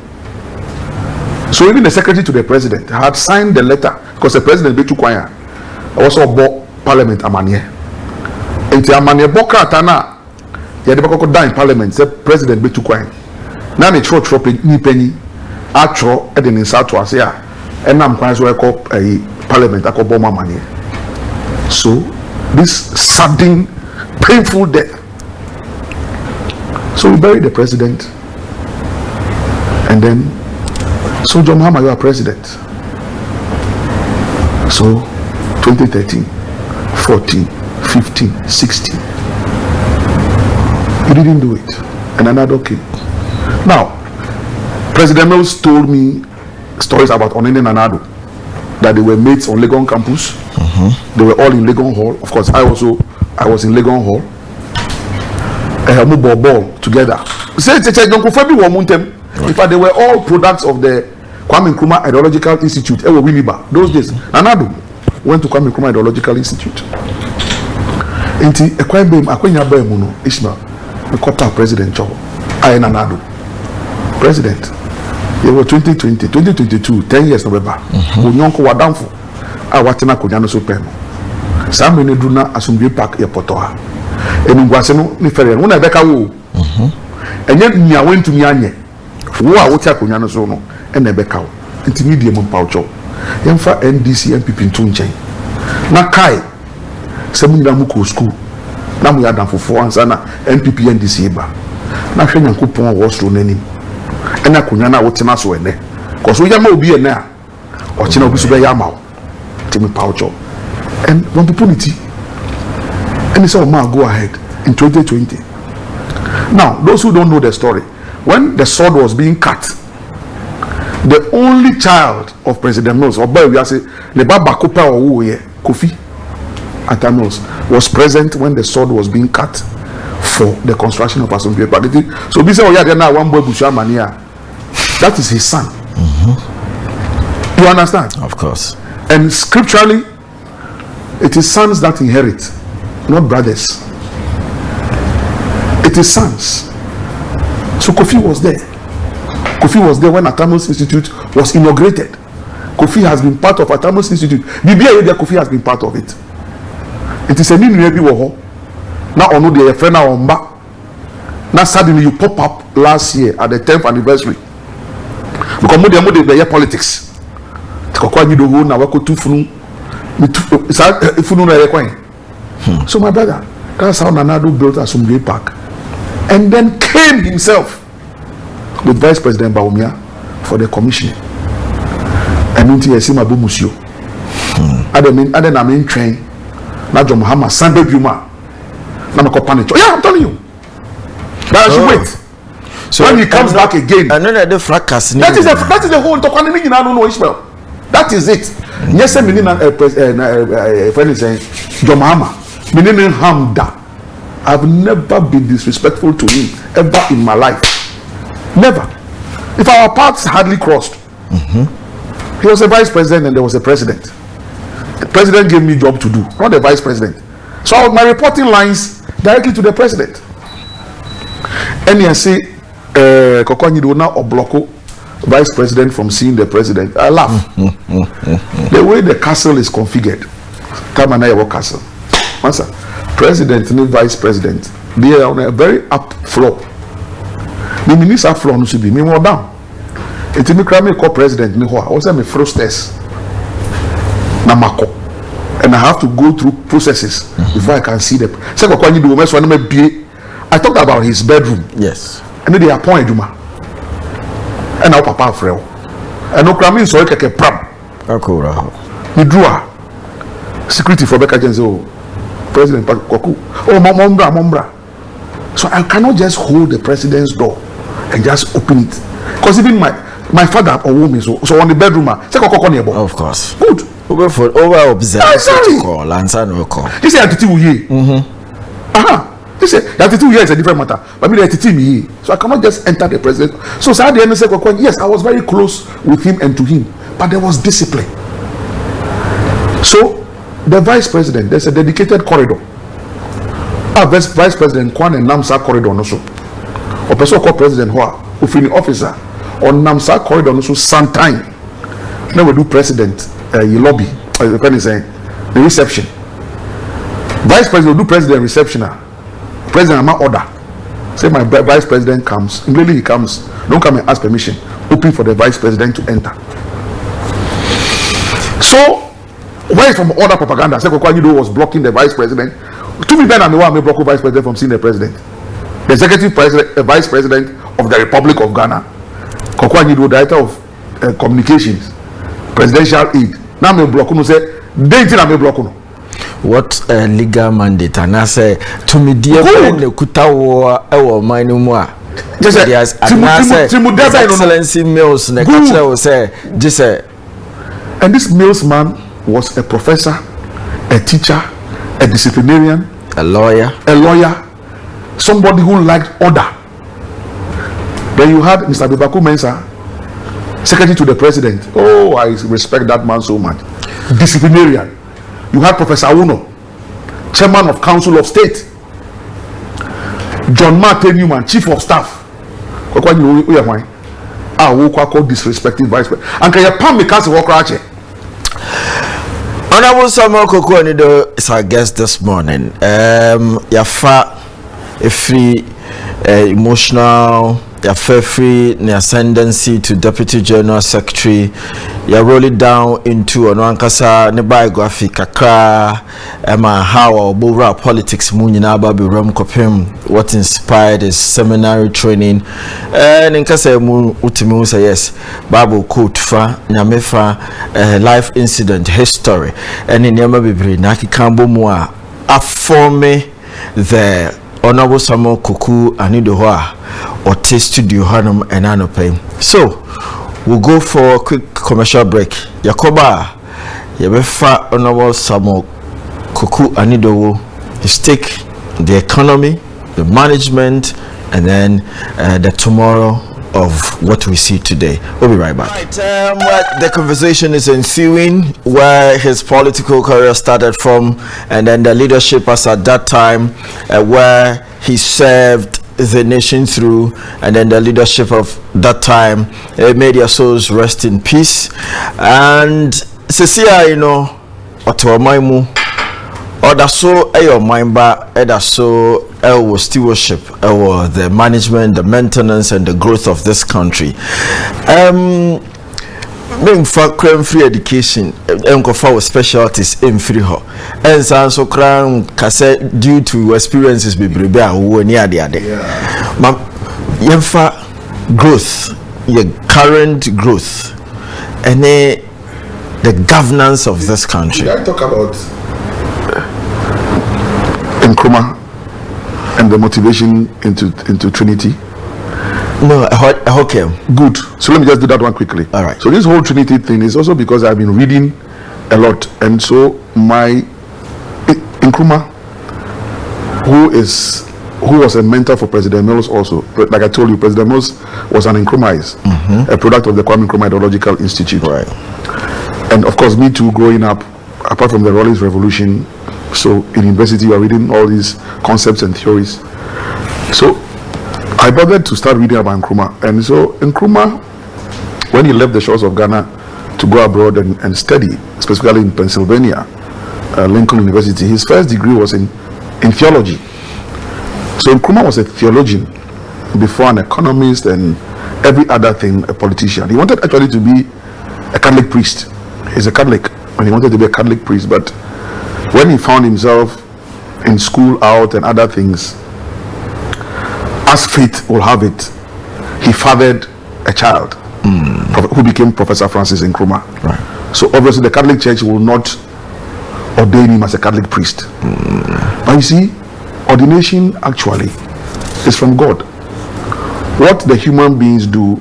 So even the secretary to the president had signed the letter because the president be too quiet. Also bought Parliament amanye. Enti amanye boka tana ya de bakoko die in Parliament say president be too quiet. Na ne chro ni penny atro e de nsa to ase a enam kwan so e ko Parliament akobo amanye. So this sudden painful death. So we buried the president and then so John Mahama, you are president. So 2013 14, 15, 16. He didn't do it. And another came. Now, President Mills told me stories about Onene and Anado. That they were mates on Legon campus. They were all in Legon Hall. Of course, I was in Legon Hall. And we ball together. In fact, they were all products of the Kwame Nkrumah Ideological Institute. Those days. Anado went to Kwame Nkrumah Ideological Institute. Inti akwenya ba mu no Ishmael the quarter president job I Nanado president ye were 2020 2022 10 years no beba onyonko wadamfo a watena konya no so pem sam ne du na Asumbre Park ye poto ha enugwase no ni fere no na beka wo enye nya wentumi anye wo a wotia konya no so no na beka wo inti media mo pawcho yemfa NDC MPP ntunchen na kai Semunira muko school na mu yadan fofo ansa na NPP NDC ba na hwe Nyankopon wo stro nanim ena konya na wotena so ene koso ya ma obi ene a o china obi so be ya ma o timi paucho and one opportunity and so ma go ahead in 2020. Now those who don't know the story, when the sword was being cut, the only child of President Mills or boy we say the baba kopa o ye Kofi Mills was present when the sword was being cut for the construction of Asumbre Park. So we say, oh yeah, now one boy Bushamania. That is his son. You understand? Of course. And scripturally, it is sons that inherit not brothers. It is sons. So Kofi was there. Kofi was there when Atamos Institute was inaugurated. Kofi has been part of Atamos Institute. BBA there, Kofi has been part of it. It is a new maybe woho. Now ono the friend now omba. Now suddenly you pop up last year at the 10th anniversary. Because mo dey be politics. Koku Anyidoho na wako tufunu. Ifunu na rekwan. So my brother, that's how Nanado built Assembly Park. And then came himself with Vice President Baumia for the commissioning. And into Yesima Bumusio. Other than I'm train. Najo Muhammad Sunday Buma. Yeah, I'm telling you. But I should wait. So when he comes back again. And then the fracas. That is the whole Tokwanini I don't know Ishmael. That is it. Yes, I'm friend is saying John Muhammad. Meaning Hamda. I've never been disrespectful to him ever in my life. Never. If our paths hardly crossed. He was a vice president and there was a president. The president gave me job to do, not the vice president. So my reporting lines directly to the president. And you say, Koku Anyidoho now obloko vice president from seeing the president. I laugh. The way the castle is configured. Come and I work castle. Answer. President and vice president, they are on a very up floor. The minister floor no should be me more down. It me cry me call president me hoa. I was me frosters. Namako. And I have to go through processes before I can see them. Say Koku Anyidoho I talked about his bedroom. Yes. And then they appoint Juma. And now Papa Freo. And no cry me so keke pram. Akura. He drew security for Becca Jenzo. President Koku. Oh, Mombra. So I cannot just hold the president's door and just open it. Because even my father or woman, so on the bedroom, say Koku nearby. Of course. Good. Over observe. Call answer no call. He said attitude ye. He said attitude here is a different matter. But me the attitude me. So I cannot just enter the president. So at the end say Koku, yes, I was very close with him and to him, but there was discipline. So the vice president, there's a dedicated corridor. Vice President Kwan and Namsa corridor also. Or person called President Hoa, who officer on Namsa corridor also sometime. Then we do president you lobby. The reception. Vice president will do president reception. President am order. Say my vice president comes. Immediately he comes. Don't come and ask permission. Open for the vice president to enter. So where from order propaganda? Say Koku Anyidoho was blocking the vice president. To me, then I'm the one who block the vice president from seeing the president. The executive president, vice president of the Republic of Ghana. Koku Anyidoho, director of communications, presidential aid. Now me block no say. They think I'm block no. What legal mandate? And I say to me, dear friend, the Kutawa, our minimum. Yes, excellency Mills. The culture will say, just say, and this Mills man was a professor, a teacher, a disciplinarian, a lawyer, somebody who liked order. Then you had Mr. Bebaku Mensah, secretary to the president. Oh, I respect that man so much. Disciplinarian. You had Professor Uno, chairman of Council of State. John Martin Newman, chief of staff. Koku Anyidoho, who called disrespecting vice president. And can you palm me cast walk right? Honorable Samuel Koku Anyidoho is our guest this morning. Yafa free emotional, yafa free the ascendancy to Deputy General Secretary. You roll it down into an ankasa ne biography kakra how our politics munyina baby rom kopem what inspired his seminary training and in kasa mu utimi say yes Bible quote fa nyame fa life incident history and in yama bebre na kikambo mu a aforme the Honorable Samuel Koku Anyidoho or studio hanum and anope. So we'll go for a quick commercial break. Yakoba Yabefa Honorable Samuel Koku Anyidoho, the stake, the economy, the management, and then the tomorrow of what we see today. We'll be right back. Right, the conversation is ensuing where his political career started from, and then the leadership as at that time, where he served the nation through, and then the leadership of that time. May their souls rest in peace. And Cecilia, you know, Otomaimu, or that's so your mind back, that's so stewardship, the management, the maintenance, and the growth of this country. For crime free education, for specialties in free ho, and so crown cassette due to experiences be brebe who near the other. Growth, your current growth, and the governance of this country. I talk about Nkrumah and the motivation into Trinity. No, okay. Good. So let me just do that one quickly. All right. So this whole Trinity thing is also because I've been reading a lot, and so my Nkrumah, who was a mentor for President Mills also, like I told you, President Mills was an Nkrumahite, a product of the Kwame Nkrumah Ideological Institute. Right. And of course, me too, growing up, apart from the Rawlings Revolution, so in university you are reading all these concepts and theories. So I bothered to start reading about Nkrumah. And so Nkrumah, when he left the shores of Ghana to go abroad and study, specifically in Pennsylvania, Lincoln University, his first degree was in theology. So Nkrumah was a theologian before an economist and every other thing, a politician. He wanted actually to be a Catholic priest. He's a Catholic, and he wanted to be a Catholic priest. But when he found himself in school out and other things, as fate will have it, he fathered a child who became Professor Francis Nkrumah. Right. So obviously the Catholic Church will not ordain him as a Catholic priest. But you see, ordination actually is from God. What the human beings do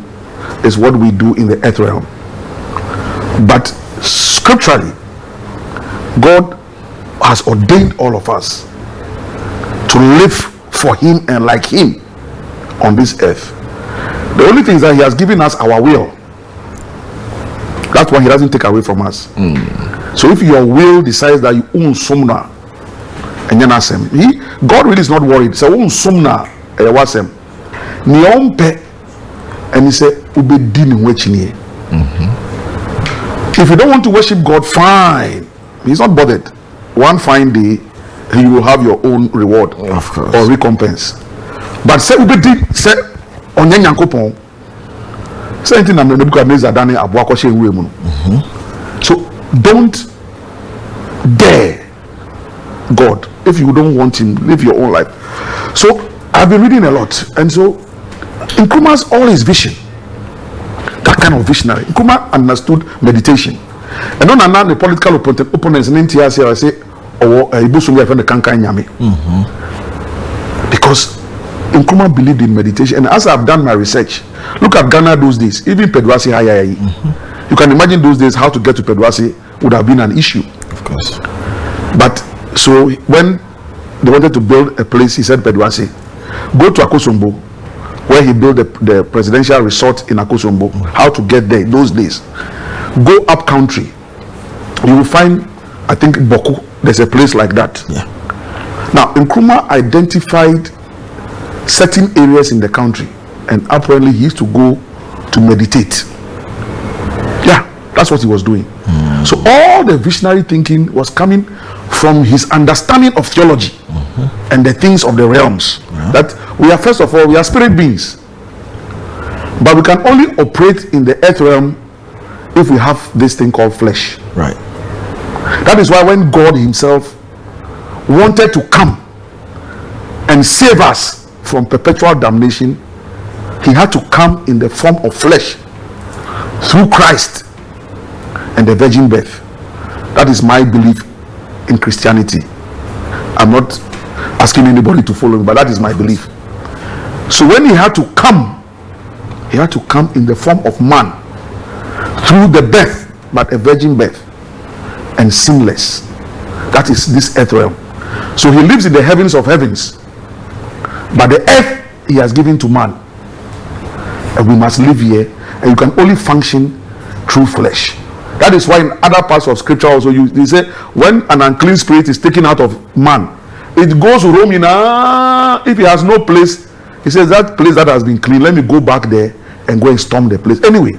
is what we do in the earth realm. But scripturally, God has ordained all of us to live for him and like him on this earth. The only thing is that he has given us our will. That's why he doesn't take away from us. So if your will decides that you own sumna and God really is not worried. So own sumna and he said if you don't want to worship God, fine. He's not bothered. One fine day you will have your own reward, of course, or recompense. But say say onye nyankopon say anything na Nebuchadnezzar dane aboakwa she nwe mu. So don't dare God. If you don't want him, live your own life. So I've been reading a lot, and so Nkrumah's all his vision, that kind of visionary. Nkrumah understood meditation. And on the political opponents in India, I say, because Nkrumah believed in meditation. And as I've done my research, look at Ghana those days, even Pedwasi Hayayi. You can imagine those days how to get to Pedwasi would have been an issue. Of course. But so when they wanted to build a place, he said, Pedwasi, go to Akosombo, where he built the presidential resort in Akosombo. How to get there those days. Go up country, you will find, I think, Boku. There's a place like that. Yeah. Now, Nkrumah identified certain areas in the country, and apparently he used to go to meditate. Yeah, that's what he was doing. So all the visionary thinking was coming from his understanding of theology and the things of the realms. That we are, first of all, we are spirit beings, but we can only operate in the earth realm if we have this thing called flesh. Right. That is why when God himself wanted to come and save us from perpetual damnation, he had to come in the form of flesh through Christ and the virgin birth. That is my belief in Christianity. I'm not asking anybody to follow me, but that is my belief. So when he had to come in the form of man through the birth, but a virgin birth, and sinless. That is this earth realm. So he lives in the heavens of heavens, but the earth he has given to man. and we must live here, and you can only function through flesh. That is why in other parts of scripture also they say when an unclean spirit is taken out of man, it goes roaming. If he has no place, he says that place that has been clean, let me go back there and go and storm the place. Anyway,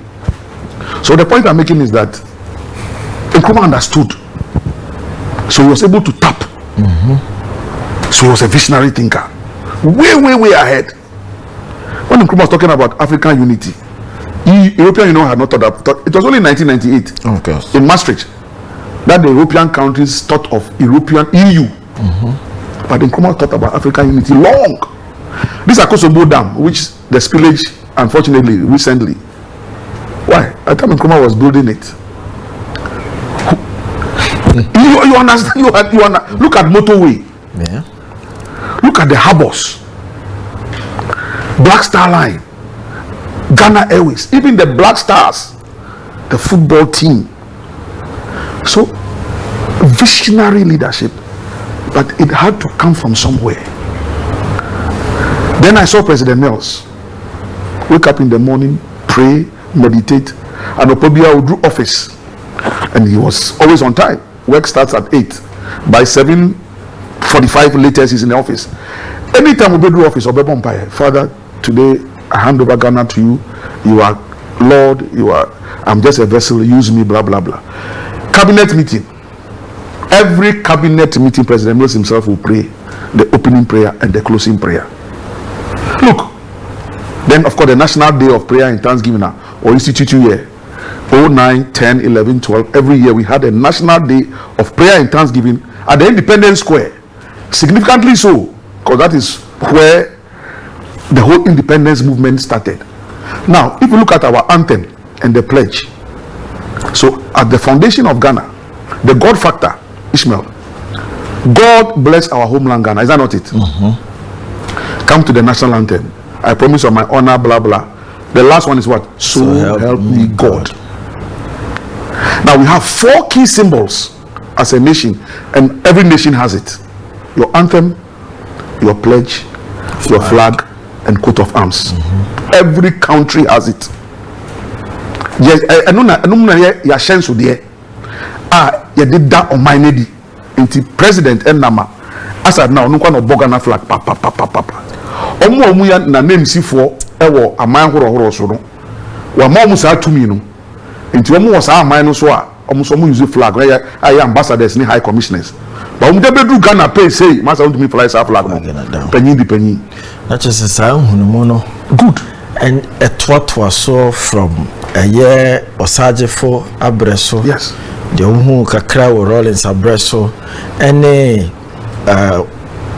so the point I'm making is that Nkrumah understood, so he was able to tap. So he was a visionary thinker, way ahead. When Nkrumah was talking about African unity, European Union had not thought of it. Was only in 1998 in Maastricht that the European countries thought of European EU. But Nkrumah thought about African unity long. This Akosombo Dam, which the spillage, unfortunately, recently. Why? At the time Nkrumah was building it. You understand? You look at motorway. Yeah. Look at the harbors. Black Star Line, Ghana Airways, even the Black Stars, the football team. So, visionary leadership, but it had to come from somewhere. Then I saw President Mills wake up in the morning, pray, meditate, and Opobia would do office, and he was always on time. Work starts at 8. By 7:45 latest, he's in the office. Anytime we do office, Obebo Empire, Father, today I hand over Ghana to you. You are Lord. I'm just a vessel. Use me. Blah blah blah. Cabinet meeting. Every cabinet meeting, President Mills himself will pray the opening prayer and the closing prayer. Look. Then of course the National Day of Prayer and Thanksgiving or institute year 09, 10, 11, 12. Every year we had a National Day of Prayer and Thanksgiving at the Independence Square. Significantly so, because that is where the whole independence movement started. Now, if you look at our anthem and the pledge, so at the foundation of Ghana, the God factor, Ishmael, God bless our homeland Ghana. Is that not it? Come to the national anthem. I promise on my honor, blah blah. The last one is what? So help me God. Now we have 4 key symbols as a nation, and every nation has it: your anthem, your pledge, your flag, and coat of arms. Every country has it. Yes, I know ya shensu there. You did that on my lady. Into President Enama. As I now, no one of Bogana flag. Papa. Omu ya na name si for ewo aman horo so no. Wa ma omu sa tumi no. Into omu was aman no so a omu so mu use flag. I ambassadors ni high commissioners. But omu dey do Ghana pay say masa want me fly sa flag no. Penny. That just a sound hunumono. Good. And what was so from a year Osajefo Abreso. Yes. The Umu Kakra were rolling Sabreso. Any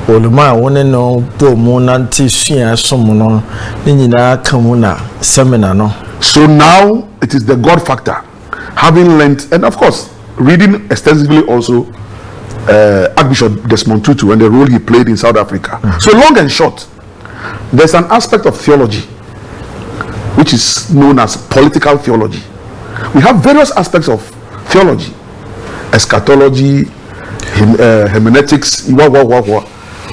Oluma one no do monanti shia somono Nina Kamuna seminar no. So now it is the God factor. Having learned, and of course reading extensively also Archbishop Desmond Tutu and the role he played in South Africa. So long and short, there's an aspect of theology which is known as political theology. We have various aspects of theology: eschatology, hermeneutics,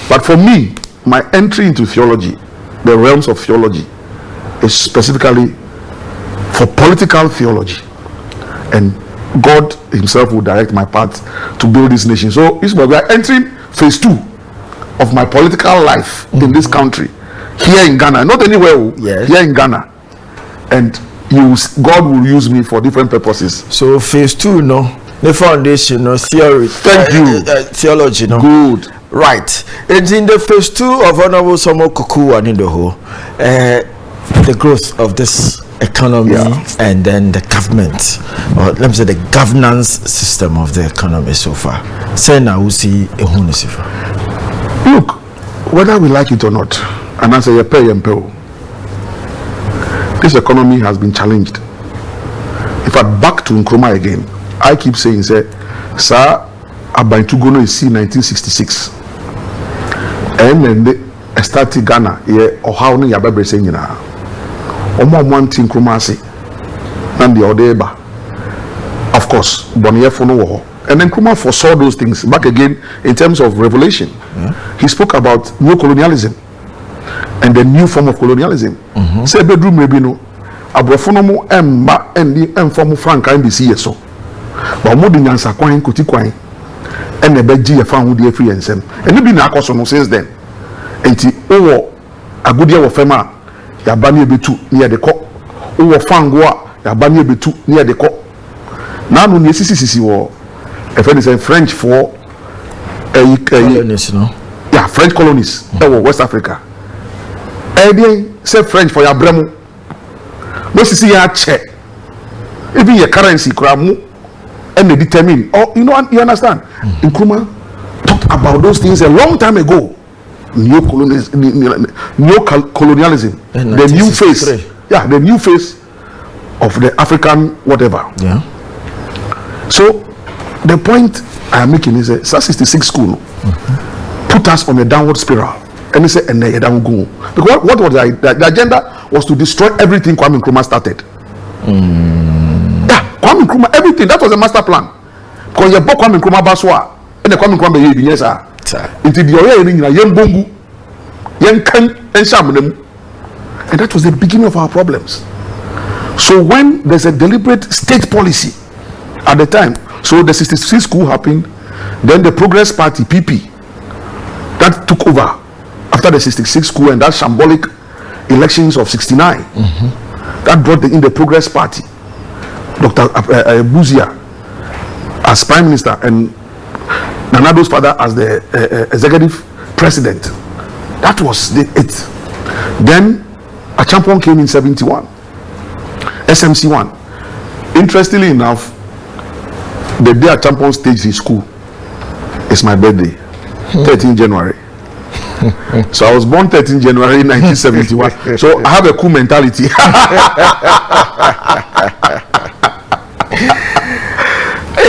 But for me, my entry into theology, the realms of theology, is specifically for political theology, and God himself will direct my path to build this nation. So we are entering phase 2 of my political life in this country, here in Ghana, not anywhere, here in Ghana. And God will use me for different purposes. So phase 2, no, the foundation, no theory. Thank you. Theology, no. Good. Right. And in the phase 2 of Honorable Koku Anyidoho, the growth of this economy and then the government, or let me say the governance system of the economy so far. Say now we see a hunisifa. Look, whether we like it or not, and answer your pay and pay. This economy has been challenged. If I back to Nkrumah again, I keep saying, sir, Abantugono is 1966. And then they started Ghana, or how many Yababre saying, Omo wanting Nkrumah say, and the Odeba. Of course, Bonnier Fono. And then Nkrumah foresaw those things back again in terms of revelation. He spoke about new colonialism. and the new form of colonialism. Say bedroom maybe no. Abrofonomo emba endi emform frank and see so. But more than answer coin kuti coin. And the beji a fan who dear free and sem. And you been a cost since then. And oh a good year of fema. Ya bani betu near the court. Oh fangwa ya bani betu near the court. Now no necessity war. A friend is a French for colonies, no? Yeah, French colonies. West Africa. Say French for your bremo. No see your check. Even your currency kramu and they determine. Oh, you understand? Nkrumah talked about those things a long time ago. New colonialism. The new face. Yeah, the new face of the African whatever. Yeah. So the point I am making is that 66 school put us on a downward spiral. And they say, and they don't go. Because what was the agenda was to destroy everything Kwame Nkrumah started. Yeah, Kwame Nkrumah, everything. That was the master plan. Because you bought Kwame Nkrumah Baswa, and the Kwame Nkrumah be yes, sir. Until the Oya in Yen Bongu, Yen Kan, and Shamunem. And that was the beginning of our problems. So when there's a deliberate state policy at the time, so the 66 school happened, then the Progress Party, PP, that took over after the 66 school and that shambolic elections of 69. That brought in the Progress Party, Dr. Buzia as Prime Minister and Nanado's father as the executive president. That was it. Then a champion came in 71, SMC1. Interestingly enough, the day a champion staged his school is my birthday, 13 January. So I was born 13 January 1971. So I have a cool mentality.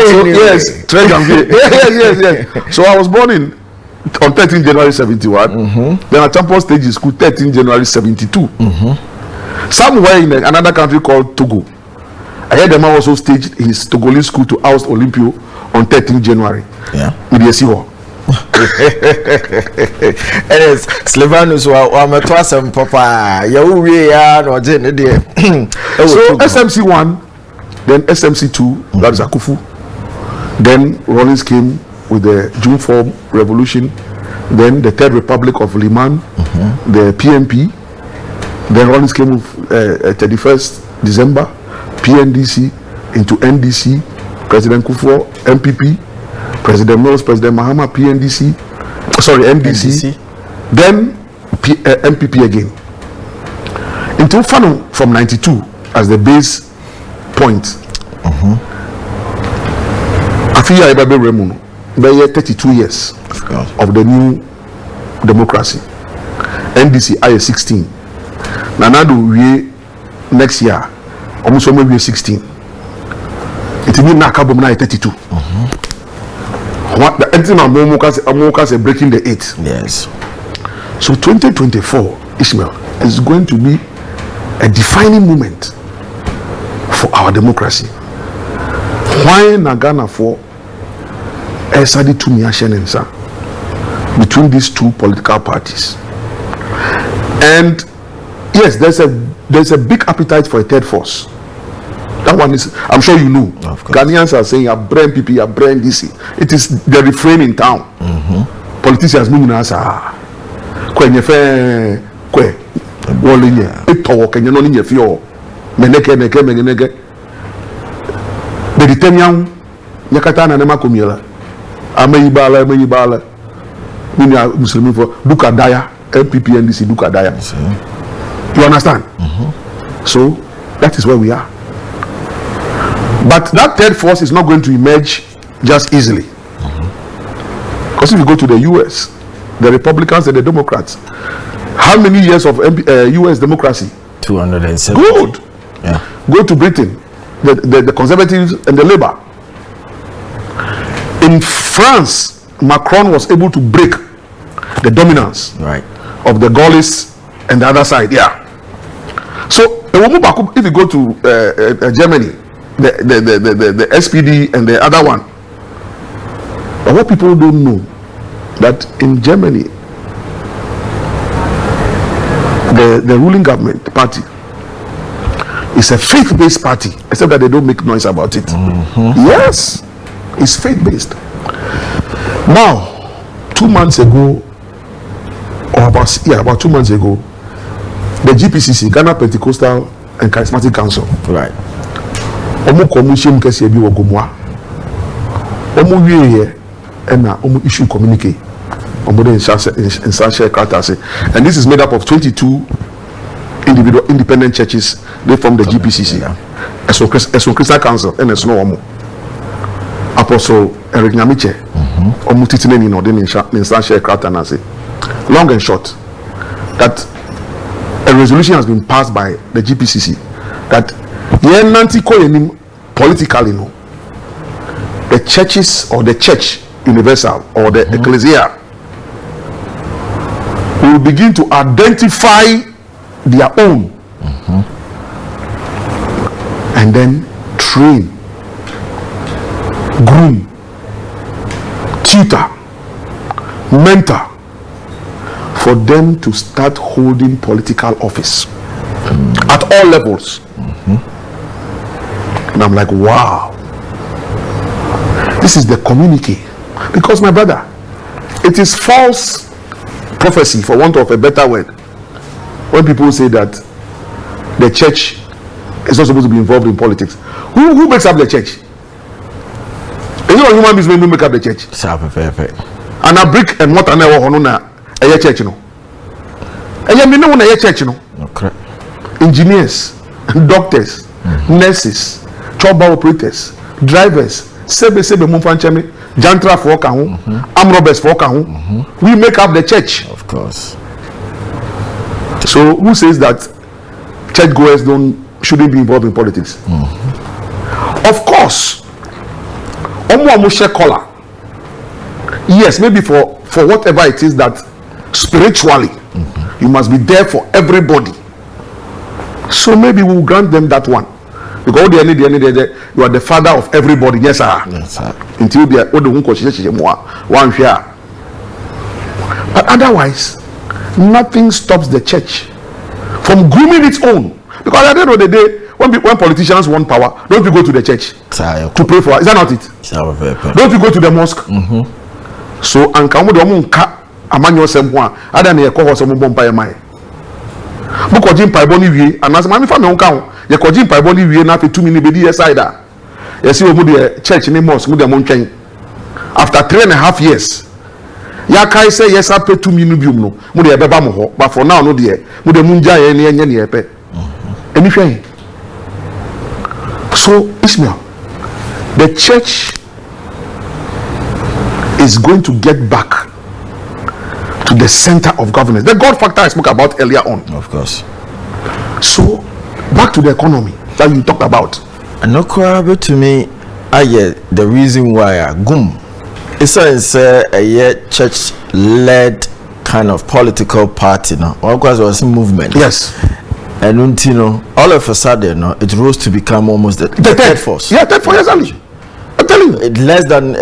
So, yes, yes. So I was born on 13 January 71. Then a champion stage in school 13 January 72. Somewhere in another country called Togo, I heard the man also staged his Togolese school to oust Olympio on 13 January. Yeah. With the Siho. Yes, Slevanus wa metwasem papa ya uwie ya no je ne de. So SMC1, then SMC2, that is Akufu. Then Rawlings came with the June 4 revolution, then the Third Republic of Liman, the PNP. Then Rawlings came with 31st December, PNDC into NDC, President Kufuor, MPP, President Mills, President Mahama, NDC, then MPP again. Until Fano from 92 as the base point. Afia Ibabe Remuno, by 32 years of the new democracy. NDC I 16. Nanado we next year, almost maybe 16. It means Nakabum 32. What the ending of Amokas breaking the 8. Yes. So 2024, Ishmael, is going to be a defining moment for our democracy. Why Nagana for Esadi Tumiashenensa between these two political parties? And yes, there's a big appetite for a third force. That one is, I'm sure you know. Ghanaians are saying, "A brain PP, a brain DC." It is the refrain in town. Politicians mean us, kwenye fe kwe wolinye ito kenye no ninye fio meneke meneke the temyan nyakata na nema komiela amayibala minya muslimin for duka daya MPP NDC duka daya. You understand? So that is where we are. But that third force is not going to emerge just easily. Because if you go to the US, the Republicans and the Democrats, how many years of US democracy? 270. Good. Yeah. Go to Britain, the Conservatives and the Labour. In France, Macron was able to break the dominance of the Gaullists and the other side. Yeah. So if you go to Germany, the SPD and the other one. But what people don't know, that in Germany, the ruling government party is a faith-based party, except that they don't make noise about it. Yes, it's faith-based. Now, 2 months ago, or about 2 months ago, the GPCC, Ghana Pentecostal and Charismatic Council, right, omo commission kesi ebi wogomwa, omo wiye ena omo issue communique, omo de instantial character, and this is made up of 22 individual independent churches. They form the GPCC, so Christian Council, and it's no omo. Apostle Eric Nyamiche, omo titine ni no de instantial character na say. Long and short, that a resolution has been passed by the GPCC that politically, no, the churches or the church universal or the ecclesia will begin to identify their own and then train, groom, tutor, mentor for them to start holding political office at all levels. And I'm like, wow, this is the communique. Because my brother, it is false prophecy, for want of a better word, when people say that the church is not supposed to be involved in politics. Who makes up the church? Is it a human being who make up the church? And a brick and mortar na a church, no. A church, no. Okay. Engineers, doctors, nurses, chop operators, drivers, sebe mumfancheme, jantra for kahu, arm robbers for kahu. We make up the church. Of course. So who says that churchgoers shouldn't be involved in politics? Of course. Yes, maybe for whatever it is that spiritually you must be there for everybody. So maybe we'll grant them that one. Because you are the father of everybody. Yes, sir. Yes, sir. Until they are one share. But otherwise, nothing stops the church from grooming its own. Because at the end of the day, when politicians want power, don't you go to the church to pray for? Is that not it? Don't you go to the mosque? So amanyo semwa ada na yekoho so mbompa ye mai bukoji mpaebo ni wie anase mami fa me nka ho yekoji mpaebo ni wie na fe 2 minutes bedi side a yesi wo mu de church ni mosque mu de mo ntwen after 3.5 years ya kai say yes up 2 minutes bium no mu de beba mo ho but for now no de mu de mu nja ye ne enye ne yepe eni hwe. So Ismail, the church is going to get back to the center of governance. The God factor I spoke about earlier on. Of course. So, back to the economy that you talked about. And no quite to me, the reason why it's a church-led kind of political party now. Of course, it was a movement. Yes. And all of a sudden, it rose to become almost the third force. Yeah, third force, exactly. I'm telling you. Less than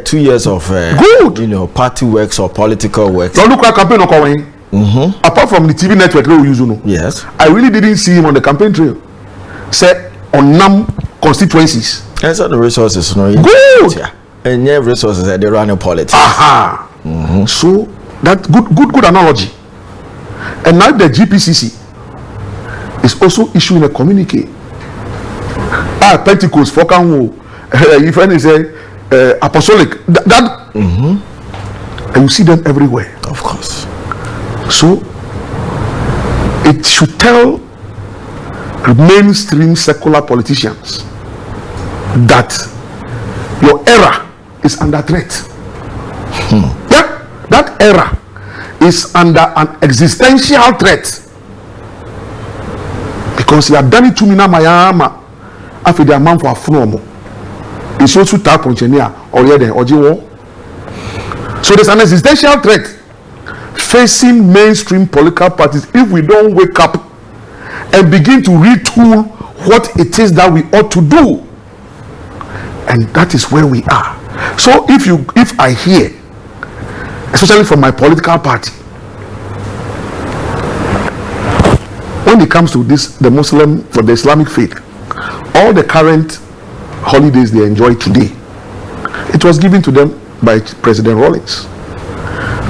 2 years of good, party works or political works. Don't look at campaign apart from the TV network we use, yes, I really didn't see him on the campaign trail. Say on NAM constituencies. And so the resources, good. Yeah. And yeah, resources they run in politics. Aha. So that good analogy. And now the GPCC is also issuing a communique. Pentecost for if any say apostolic and you see them everywhere. Of course. So it should tell mainstream secular politicians that your era is under threat. Yeah, that era is under an existential threat because you have done it to me now, Mayama. After the amount for phenomenal. It's also tap engineer or so there's an existential threat facing mainstream political parties if we don't wake up and begin to retool what it is that we ought to do. And that is where we are. So if I hear, especially from my political party, when it comes to this, the Muslim, for the Islamic faith, all the current holidays they enjoy today, it was given to them by President Rawlings.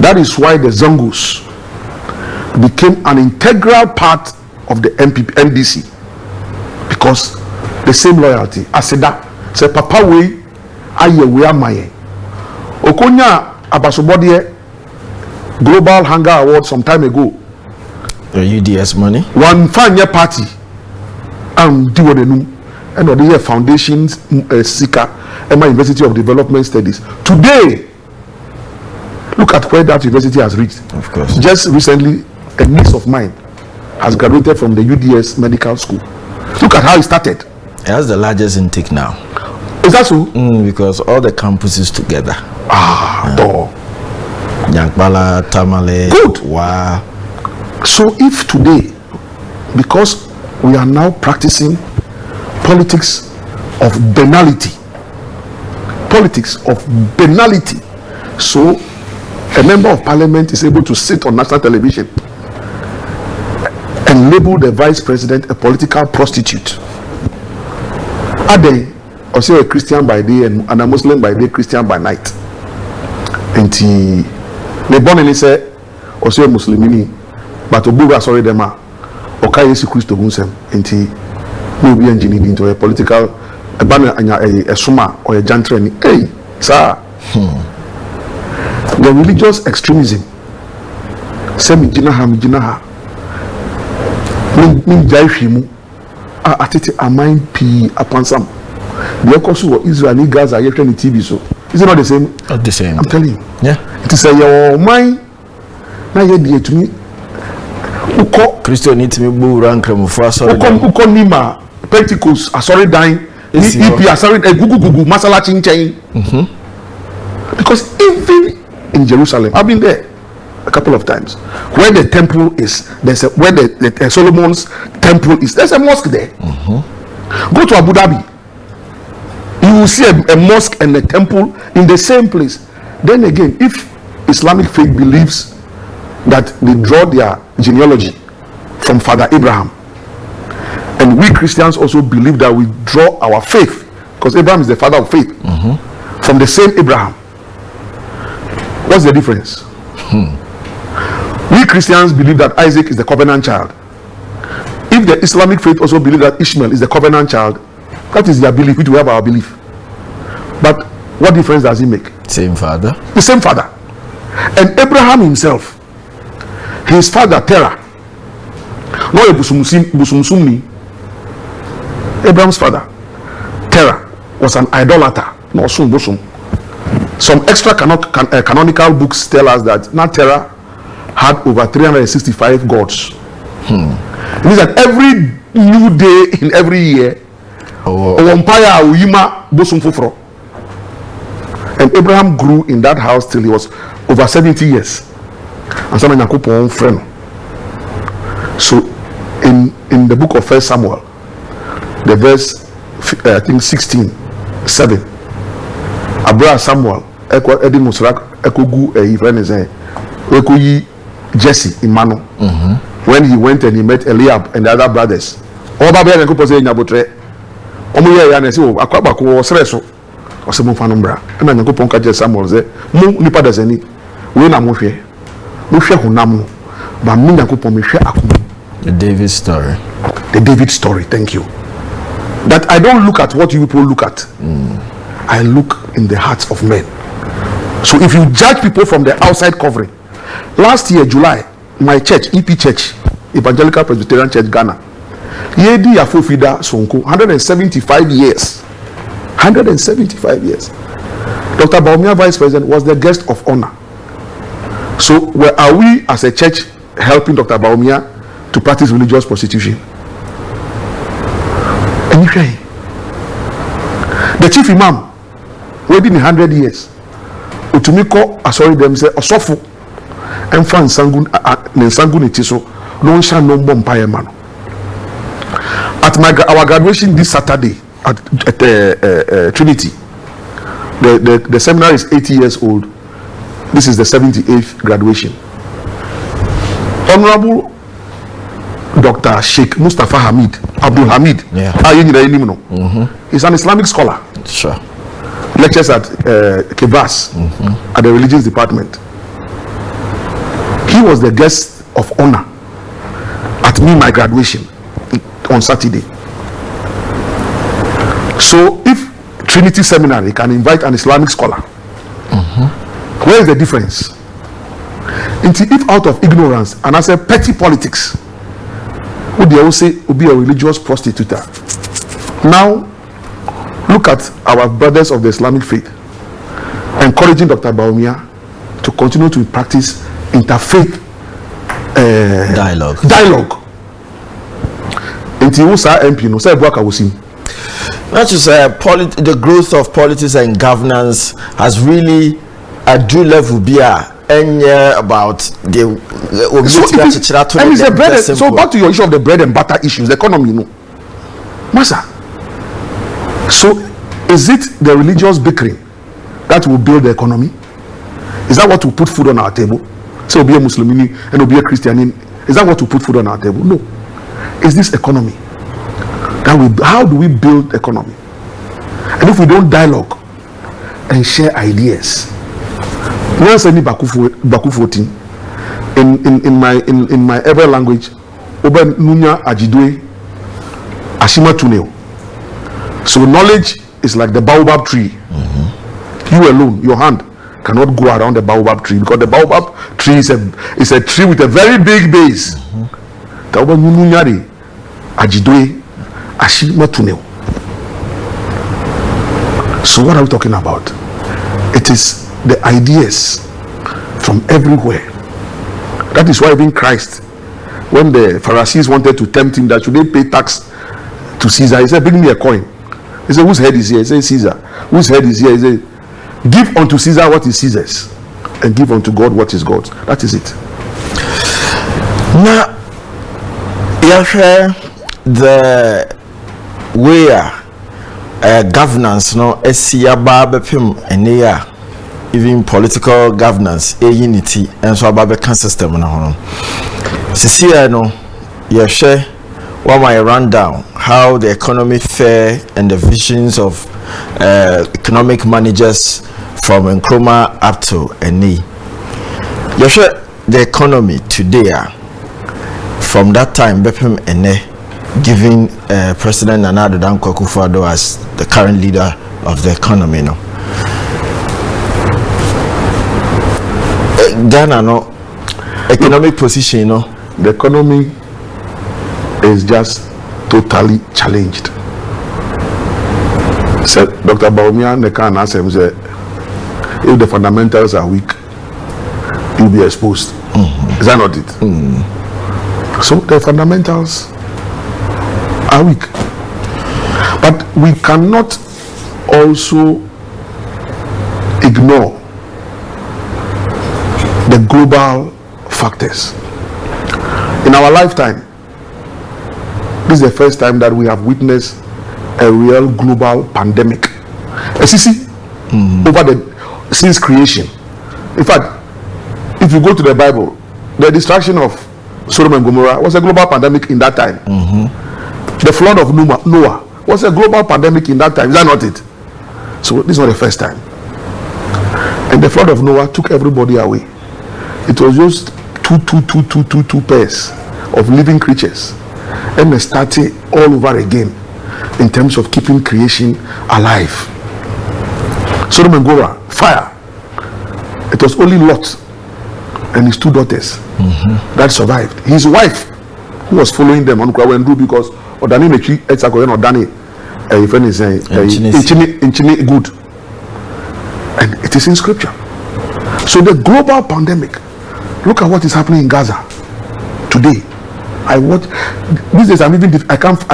That is why the Zongus became an integral part of the MDC, because the same loyalty. Aseda say papa we aye we amaye. Okonya abasobodie Global Hunger Award some time ago. The UDS money. One fine party and do what they know. And the year foundations SICA, Emma University of Development Studies. Today, look at where that university has reached. Of course. Just recently, a niece of mine has graduated from the UDS Medical School. Look at how it started. It has the largest intake now. Is that so? Because all the campuses together. Yankbala, Tamale. Good. Wow. So if today, because we are now practicing politics of banality, so a member of parliament is able to sit on national television and label the vice president a political prostitute. Are they also a Christian by day and a Muslim by day, Christian by night? And he born and he said also a Muslimini, but Obuga sorry them are okay Yesu Christo Gunsem and he will be engineered into a political a banner and a suma or a gentry. Hey, sir. The religious extremism. Semi jinaha min jaifimu atete amain pi apansam. The also Israeli Gaza on TV, so is it not the same? Not the same. I'm telling you. Yeah. It is a your mind. Now you dear to me. Uko Christian need to be rank for sorry. Uko Nima Pentecost sorry dying. EP sorry gugu masala chin. Because even in Jerusalem, I've been there a couple of times. Where the temple is, there's a where the Solomon's temple is. There's a mosque there. Go to Abu Dhabi. You will see a mosque and a temple in the same place. Then again, if Islamic faith believes that they draw their genealogy from Father Abraham, and we Christians also believe that we draw our faith, because Abraham is the father of faith, from the same Abraham. What's the difference? We Christians believe that Isaac is the covenant child. If the Islamic faith also believe that Ishmael is the covenant child, that is their belief, which we have our belief. But what difference does he make? Same father. The same father. And Abraham himself, his father Terah, no Busumsumi, Abraham's father Terah was an idolater. No Busum. Some extra canonical books tell us that now Terah had over 365 gods. It means that every new day in every year, and Abraham grew in that house till he was over 70 years. And some friend. So in the book of 1 Samuel, the verse I think 16:7, Abraham Samuel Jesse in Mano. When he went and he met Eliab and the other brothers, all Babel and Kupo say Nabotre, Omuya and so Aquabaco was Reso or some Fanumbra, and then Kuponka Samuel say, Mo Nipa does any, when I'm with you, Musha Hunamu, but Mina Kupo Misha. The David story. The David story, thank you. That I don't look at what you people look at, I look in the hearts of men. So if you judge people from the outside covering, last year July, my church, EP Church, Evangelical Presbyterian Church, Ghana, Yedi Afofida Sonko, 175 years. 175 years. Dr. Baumia, Vice President, was the guest of honor. So where are we as a church helping Dr. Baumia to practice religious prostitution? And the chief imam, waiting 100 years, Utumiko, sorry, them say, Osofu. And Fan Sangun Itiso, no shall no bumpire man. At our graduation this Saturday at Trinity, the seminar is 80 years old. This is the 78th graduation. Honorable Dr. Sheikh Mustafa Hamid, Abdul Hamid. He's an Islamic scholar. Sure. Lectures at Kebas at the religions department. He was the guest of honor at my graduation on Saturday. So if Trinity Seminary can invite an Islamic scholar, where is the difference? If out of ignorance and as a petty politics, would they all say would be a religious prostitute? Now look at our brothers of the Islamic faith encouraging Dr. Bawumia to continue to practice interfaith dialogue. Until MP no say Buaka Wusim. Not just the growth of politics and governance has really at due level be about the so back to your issue of the bread and butter issues, the economy, Masa. So is it the religious bakery that will build the economy? Is that what will put food on our table? So will be a Muslim and will be a Christian. Is that what will put food on our table? No. Is this economy? How do we build economy? And if we don't dialogue and share ideas, once any Bakufotin in my ever language, Oben Nunya Ajidwe Ashima Tuneo. So knowledge is like the baobab tree. You alone, your hand cannot go around the baobab tree because the baobab tree is a tree with a very big base. Oben Nunya Ajidwe Ashima Tuneo. So what are we talking about? It is the ideas from everywhere. That is why even Christ, when the Pharisees wanted to tempt him that should they pay tax to Caesar, he said, bring me a coin. He said, whose head is here? He said, Caesar. Whose head is here? He said, give unto Caesar what is Caesar's and give unto God what is God's. That is it. Now, the way governance no esiyaba bepim enia even political governance unity and so about the system no hono sisia no ye hwe what my rundown how the economy fare and the visions of economic managers from Nkrumah up to Eni. Ye hwe the economy today from that time bepim ene giving President Nana Addo Dankwa Akufo-Addo as the current leader of the economy, no. Ghana, no economic position, no. The economy is just totally challenged. So Dr. Bawumia Nekan asked him, if the fundamentals are weak, you'll be exposed. Is that not it? So the fundamentals are weak, but we cannot also ignore the global factors. In our lifetime, this is the first time that we have witnessed a real global pandemic. Since creation. In fact, if you go to the Bible, the destruction of Sodom and Gomorrah was a global pandemic in that time. The flood of Noah was a global pandemic in that time. Is that not it? So this is not the first time. And the flood of Noah took everybody away. It was just two pairs of living creatures, and they started all over again in terms of keeping creation alive. Sodom and Gomorrah, fire. It was only Lot and his two daughters that survived. His wife, who was following them on Kwawendu, because Odani Mechi Etsakoyen Odani, a friend is saying, Inchini good. And it is in scripture. So the global pandemic, look at what is happening in Gaza today. I watch these days. I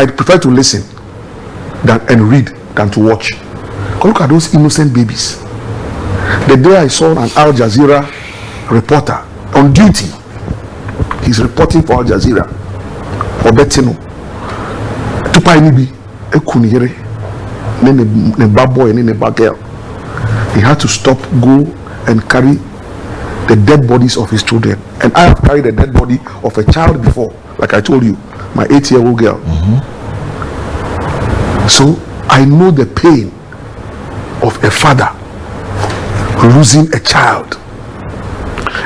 prefer to listen and read than to watch. Look at those innocent babies. The day I saw an Al Jazeera reporter on duty, he's reporting for Al Jazeera for Betino. Tupa inibi ekunire ne bad boy ne bad girl. He had to stop, go and carry the dead bodies of his children. And I have carried the dead body of a child before, like I told you, my 8-year-old girl. So I know the pain of a father losing a child.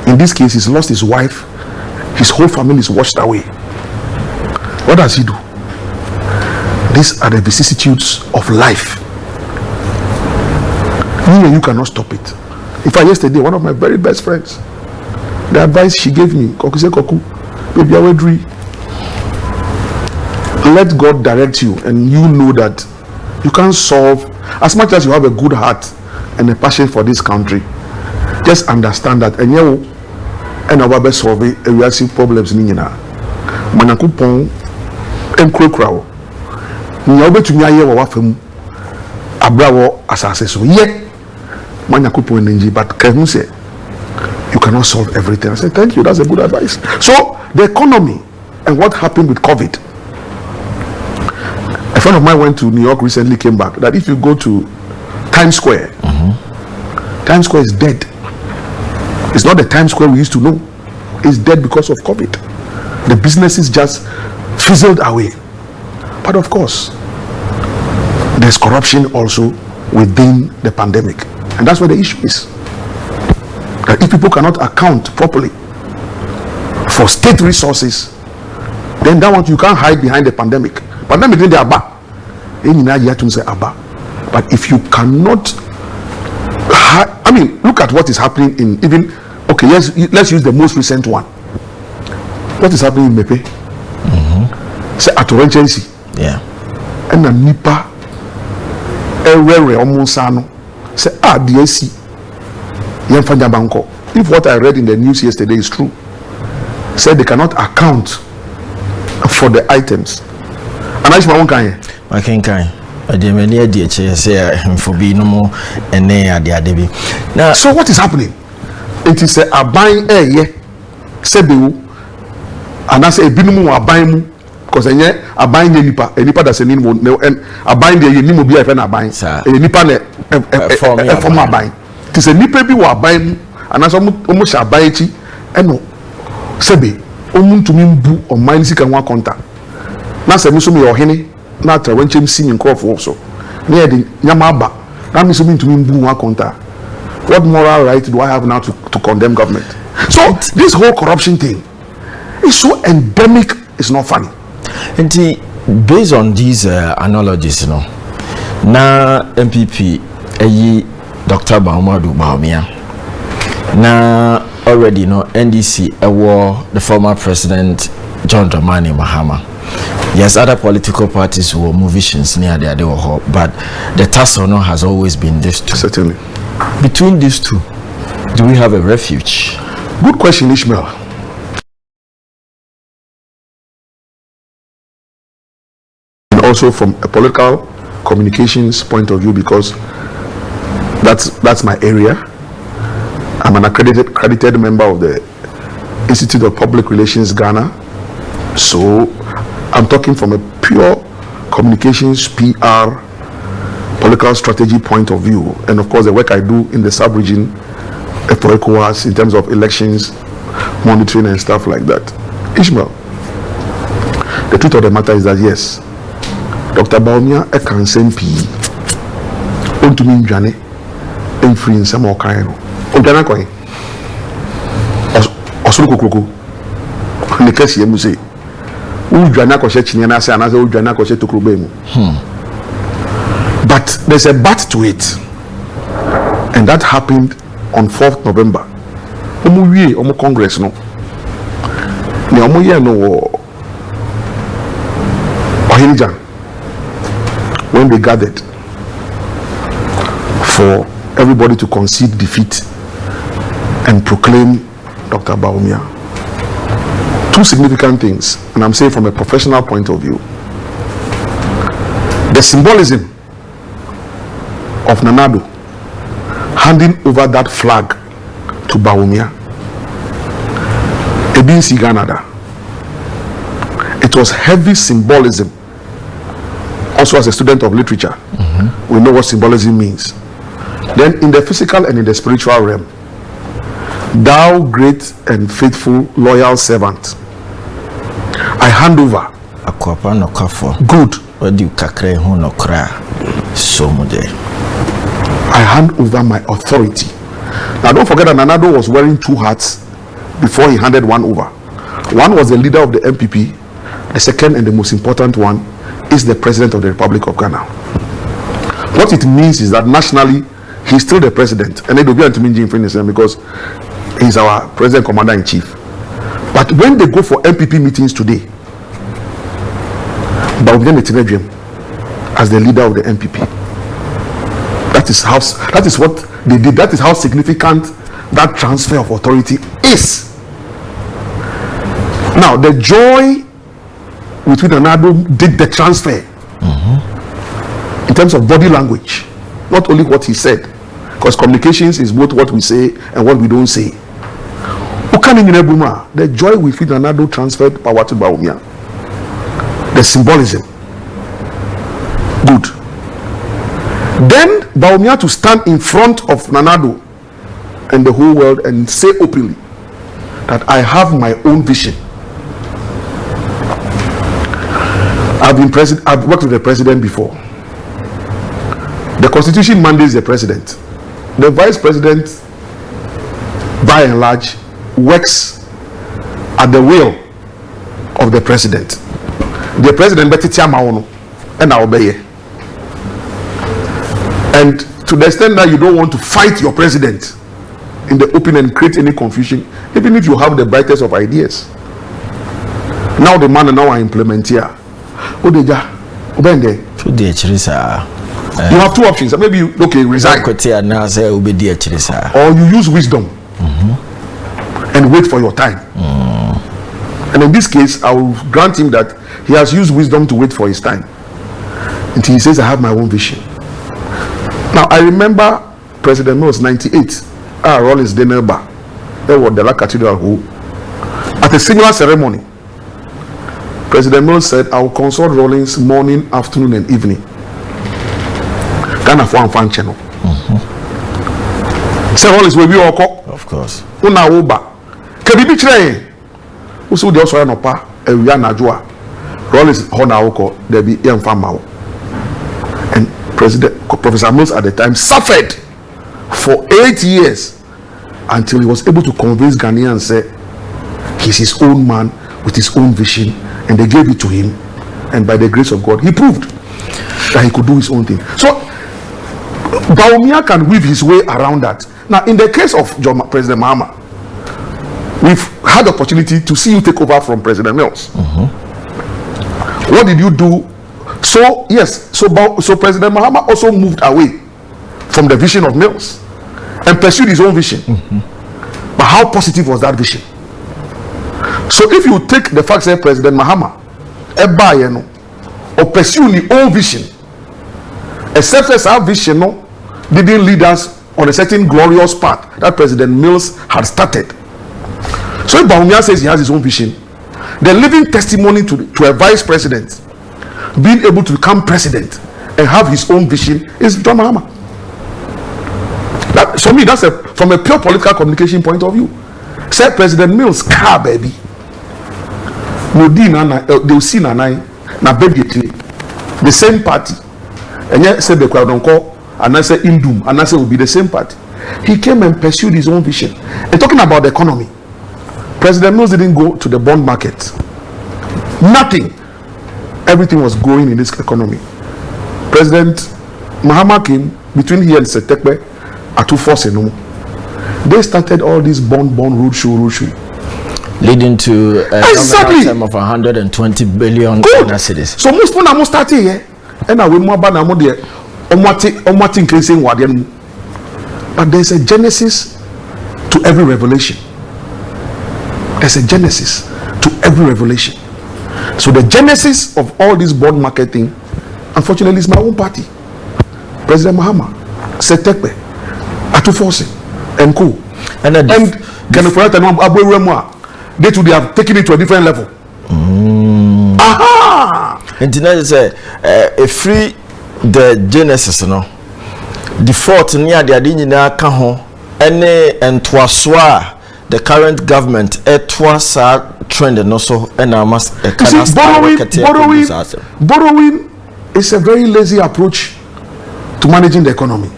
In this case, he's lost his wife, his whole family is washed away. What does he do? These are the vicissitudes of life. You and you cannot stop it. In fact, yesterday, one of my very best friends, the advice she gave me, Koku said, Koku, baby, I will dream. Let God direct you, and you know that you can't solve, as much as you have a good heart and a passion for this country, just understand that and you and our best solve a real problems in Nina. Manakupon and Krokraw. Nyabe to me aye wa fam abrawo asase so ye Manakupon NG, but can you say you cannot solve everything? I said, thank you, that's a good advice. So the economy and what happened with COVID. A friend of mine went to New York recently, came back, that if you go to Times Square, Times Square is dead. It's not the Times Square we used to know. It's dead because of COVID. The businesses just fizzled away. But of course, there's corruption also within the pandemic. And that's where the issue is. That if people cannot account properly for state resources, then that one you can't hide behind the pandemic. Pandemic in the Abba. But if you cannot, I mean, look at what is happening in even, okay, let's use the most recent one. What is happening in Mepe? Say at Orangency. Yeah. And a nipa erere omonsano. Say DSC. Yemfanya banko. If what I read in the news yesterday is true, said they cannot account for the items. And I just want I can't for being no more and now, so what is happening? It is a buying a sebu and I say a binumu are buying because a buying a nipa that's a name and a buying the nimu be a buying a nipa from my buying. It is a nipa be were buying and as almost a buy and no sebe omun to me bu or mine sick and one contact. Now say musumi or henny. Not when Jim singing crop also near the Yamaba. That means something to me boom contact. What moral right do I have now to condemn government? So this whole corruption thing is so endemic, it's not funny. And based on these analogies, you know, now MPP Dr. Baumadu Baumia now already know NDC the former president John Dramani Mahama. Yes, other political parties will move visions near their door, but the tussle has always been these two. Certainly. Between these two, do we have a refuge? Good question, Ishmael. And also from a political communications point of view, because that's my area. I'm an accredited member of the Institute of Public Relations Ghana. So I'm talking from a pure communications, PR, political strategy point of view, and of course the work I do in the sub-region for ECOWAS in terms of elections, monitoring and stuff like that. Ishmael, the truth of the matter is that yes, Dr. Baumia can send P. Onto me Jane, and free in some more kind. Ojana coin. Osuru kuku. The case you say. But there's a but to it, and that happened on 4th November. Congress no. When they gathered for everybody to concede defeat and proclaim Dr. Baumia. Two significant things, and I'm saying from a professional point of view. The symbolism of Nanado handing over that flag to Baumia, Ebinsi Canada. It was heavy symbolism. Also, as a student of literature, we know what symbolism means. Then, in the physical and in the spiritual realm, thou great and faithful, loyal servant, I hand over akwapa no kafo. Good. Wadi kakra hu no kra. So mude. I hand over my authority. Now don't forget that Nanado was wearing 2 hats before he handed one over. One was the leader of the MPP. The second and the most important one is the president of the Republic of Ghana. What it means is that nationally, he's still the president. And it will be because he's our president commander-in-chief. But when they go for MPP meetings today, as the leader of the MPP, that is what they did. That is how significant that transfer of authority is. Now, the joy with which Nanado did the transfer, in terms of body language, not only what he said, because communications is both what we say and what we don't say. The joy with which Nanado transferred power to Bawumia, the symbolism, good. Then Bawumia to stand in front of Nanado and the whole world and say openly that I have my own vision. I've worked with the president before. The constitution mandates the president. The vice president, by and large, works at the will of the president. The president and I obey. And to the extent that you don't want to fight your president in the open and create any confusion, even if you have the brightest of ideas. Now the man now I implement here. You have 2 options. Maybe you resign, or you use wisdom and wait for your time. And in this case, I will grant him that he has used wisdom to wait for his time until he says, I have my own vision. Now, I remember President Mills 98 Rollins Denelba, they were the Cathedral who, at a similar ceremony, President Mills said, I will consult Rollins morning, afternoon, and evening. Ghana for one channel. Say Rollins will be all call. Of course. Una Uba. Can be betrayed. Also, the also no pa, a Rihanna Joa. Rollins Hona Oko, there be young farmer. And Professor Mills at the time suffered for 8 years until he was able to convince Ghanaians and say he's his own man with his own vision, and they gave it to him, and by the grace of God he proved that he could do his own thing. So Bawumia can weave his way around that. Now in the case of President Mahama, we've had the opportunity to see you take over from President Mills. What did you do? So yes, so President Mahama also moved away from the vision of Mills and pursued his own vision. But how positive was that vision? So if you take the fact that President Mahama or pursue his own vision, except as our vision didn't lead us on a certain glorious path that President Mills had started. So if Bawumia says he has his own vision, the living testimony to a vice president being able to become president and have his own vision is John Mahama. That, for me, that's from a pure political communication point of view. Say President Mills, car baby. No they will see na baby the same party. And yet said the crowd don't call and I say Indum and I say will be the same party. He came and pursued his own vision. And talking about the economy, President Mills didn't go to the bond market. Nothing. Everything was growing in this economy. President Mahama came between he and Setekbe at 2 They started all this bond roadshow, leading to a exactly term of 120 billion cedis. So most people are starting here, and I will more ban there. Increasing what they. But there's a genesis to every revelation. There's a genesis to every revelation. So the genesis of all this bond marketing, unfortunately, is my own party. President Mahama, Setekbe, Atuforce, and Co. And they too, they have taken it to a different level. Aha! And tonight say a free the genesis no default near the adini na ka ho ene entwasoa the current government twas trend and also and I must borrowing is a very lazy approach to managing the economy.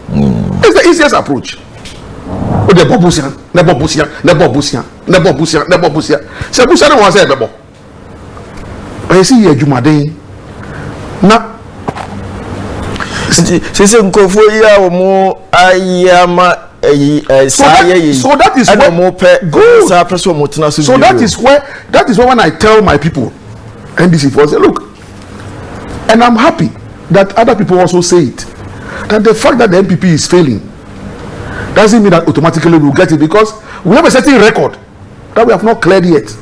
It's the easiest approach. I see you Jumade. Na since nkofo ya omo ayama so that is so that is where when I tell my people and this is say, look, and I'm happy that other people also say it, that the fact that the MPP is failing doesn't mean that automatically we'll get it, because we have a certain record that we have not cleared yet.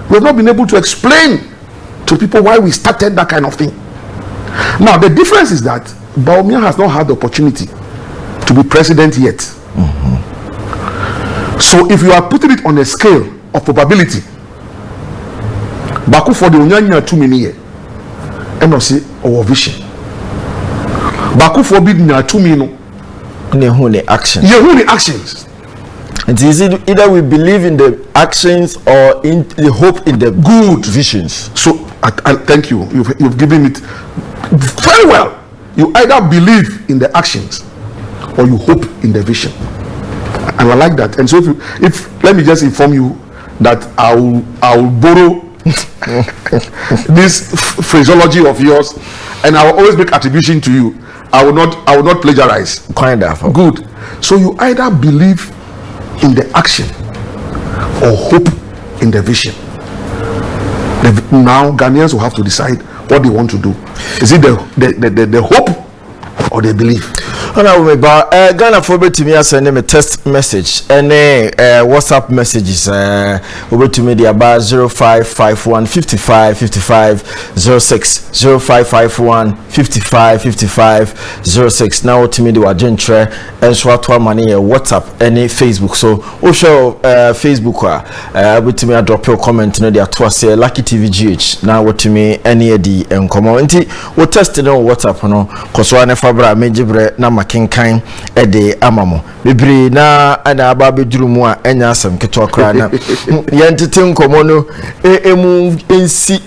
We have not been able to explain to people why we started that kind of thing. Now the difference is that Bawumia has not had the opportunity to be president yet. So if you are putting it on a scale of probability, Baku for the Onyanya 2 million, and see our vision. Baku for bidding 2 million. Actions. Actions. And is it either we believe in the actions or in the hope in the good visions? So I thank you. You've given it very well. You either believe in the actions or you hope in the vision. And I like that. And so if let me just inform you that I will borrow this phraseology of yours, and I will always make attribution to you. I will not plagiarize. Kind of. Good. So you either believe in the action or hope in the vision. Now Ghanaians will have to decide what they want to do. Is it the hope or the belief? Ghana for to me send me a text message and WhatsApp messages over to me about 0551 55 55 06 0551 55 55 06. Now to me the agentre and so to money WhatsApp any Facebook. So show Facebook over to me drop your comment no there to say LuckyTv GH. Now what to me any the and comment we test it on WhatsApp no cause one fabra mejibre na kinkan ede amamo bebre na ana ababe durumu a enya asem keto kra na yentete nkomo no emu ensi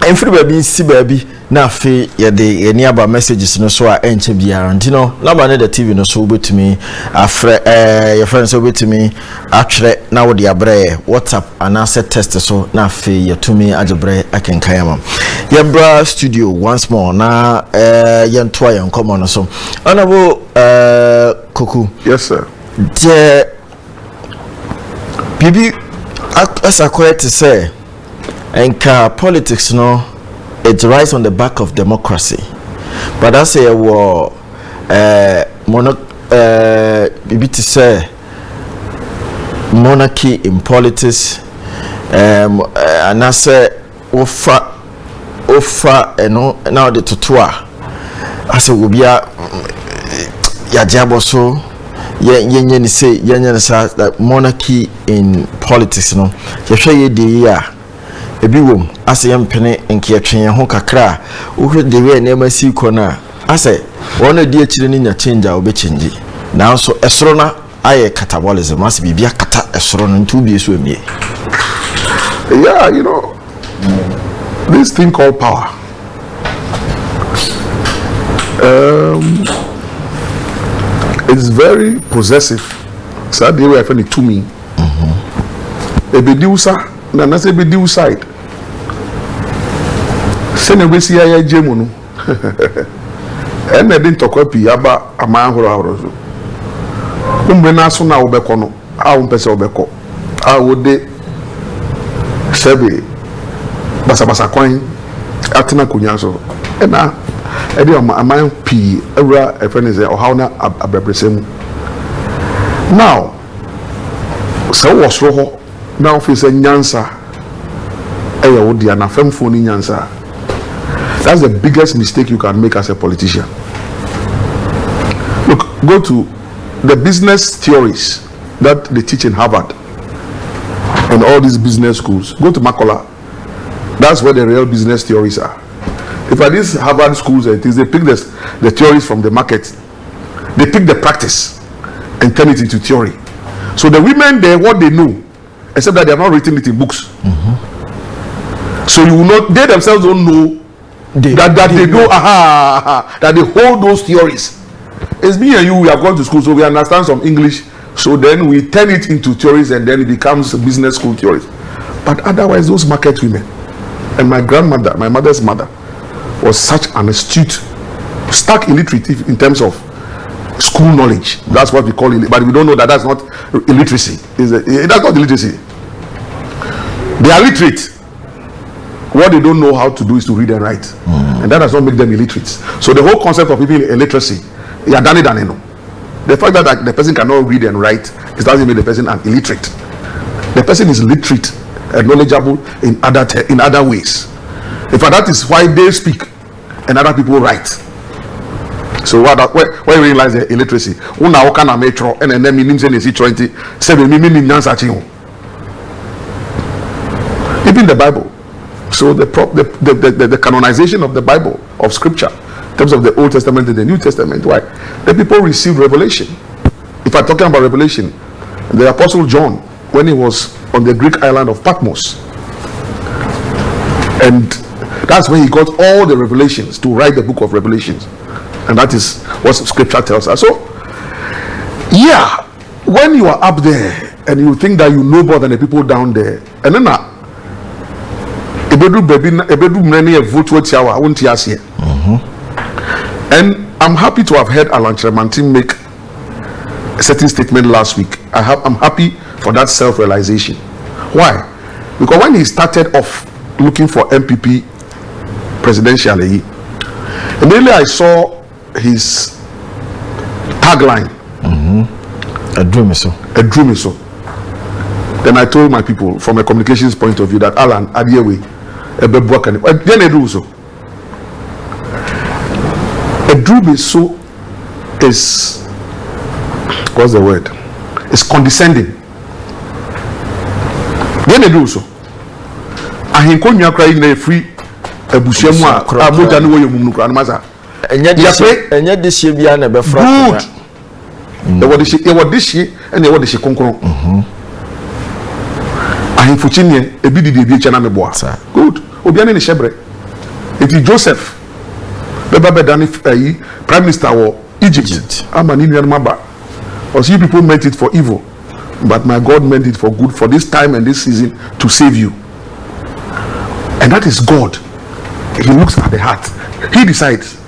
enfiri baby nsi baby na afi yede eni aba messages no so a enche biara ntino number na the TV no so obetumi afre your friends obetumi atwere na wo de abre WhatsApp anase text so na afi yetumi ajebre akenkan amam Yembra studio once more na yentoa yenkomo no so honorable Koku. Yes sir. Je bibi asa quiet to say enka politics no it rides on the back of democracy, but I say bibi to say monarchy in politics and I say offer no now the tutua as a wubia ya jabo so yenye ni say yenye sa that monarchy in politics no ye hwe ye de ya ebi wom ase yempene nke yetwen ho kakra wo de we na masi ko na ase wona di akire ni nya change a obechange na so esoro na aye catabolism ase bibia kata esoro no ntu bi so emie. Yeah, you know, this thing called power it's very possessive. So they were funny to me. Ebediusa na na se ebediu side. Se na wesi ya jemu no. En na din tokwapi aba ama ahoro so. Umbe na so na obekọ no. A umpese obekọ. A wode sebe basa kwan atena kunya so. Na edi ama pi ewra efene ze ohaw na abrebresem. Now so was roho now face nyansa eya wodi ana femfo ni nyansa. That's the biggest mistake you can make as a politician. Look, go to the business theories that they teach in Harvard and all these business schools. Go to Makola. That's where the real business theories are. If at these Harvard schools and things, they pick the theories from the market, they pick the practice and turn it into theory. So the women there, what they know except that they have not written it in books. So you will not, they themselves don't know that they know, that they hold those theories. It's me and you, we have gone to school, so we understand some English, so then we turn it into theories, and then it becomes business school theories. But otherwise, those market women, and my grandmother, my mother's mother, was such an astute, stark illiterate in terms of school knowledge. That's what we call it, but we don't know that that's not illiteracy. That's not illiteracy. They are literate. What they don't know how to do is to read and write, and that does not make them illiterate. So the whole concept of people illiteracy, they are done it. The fact that the person cannot read and write, it doesn't make the person an illiterate. The person is literate and knowledgeable in other ways. In fact, that is why they speak and other people write. So where you realize the illiteracy, una okana metro and then me nimse nesi 20 7 me nyansa chi. Even the Bible. So the canonization of the Bible, of Scripture, in terms of the Old Testament and the New Testament, why? The people received revelation. If I'm talking about revelation, the Apostle John, when he was on the Greek island of Patmos, and that's when he got all the revelations to write the book of Revelations, and that is what Scripture tells us. So, yeah, when you are up there and you think that you know more than the people down there, and then and I'm happy to have heard Alan Tremantin make a certain statement last week. I'm happy for that self-realization. Why? Because when he started off looking for MPP presidentially, immediately I saw his tagline. A dream so. A dream so. Then I told my people from a communications point of view that Alan Adiewe a dream so is, what's the word? It's condescending. Then do so. I think when you are crying a free a bushemu a moja no way mum nukra no masa. Enye this year bia na be fra. Good. The what this year and the what this konkron. I think Fuchinie a bidi de chana me boa. Good. Obiane ni shebre. It is Joseph. Beba Dani Prime Minister of Egypt. Amani Maba. Because you people meant it for evil, but my God meant it for good for this time and this season to save you. And that is God. He looks at the heart. He decides.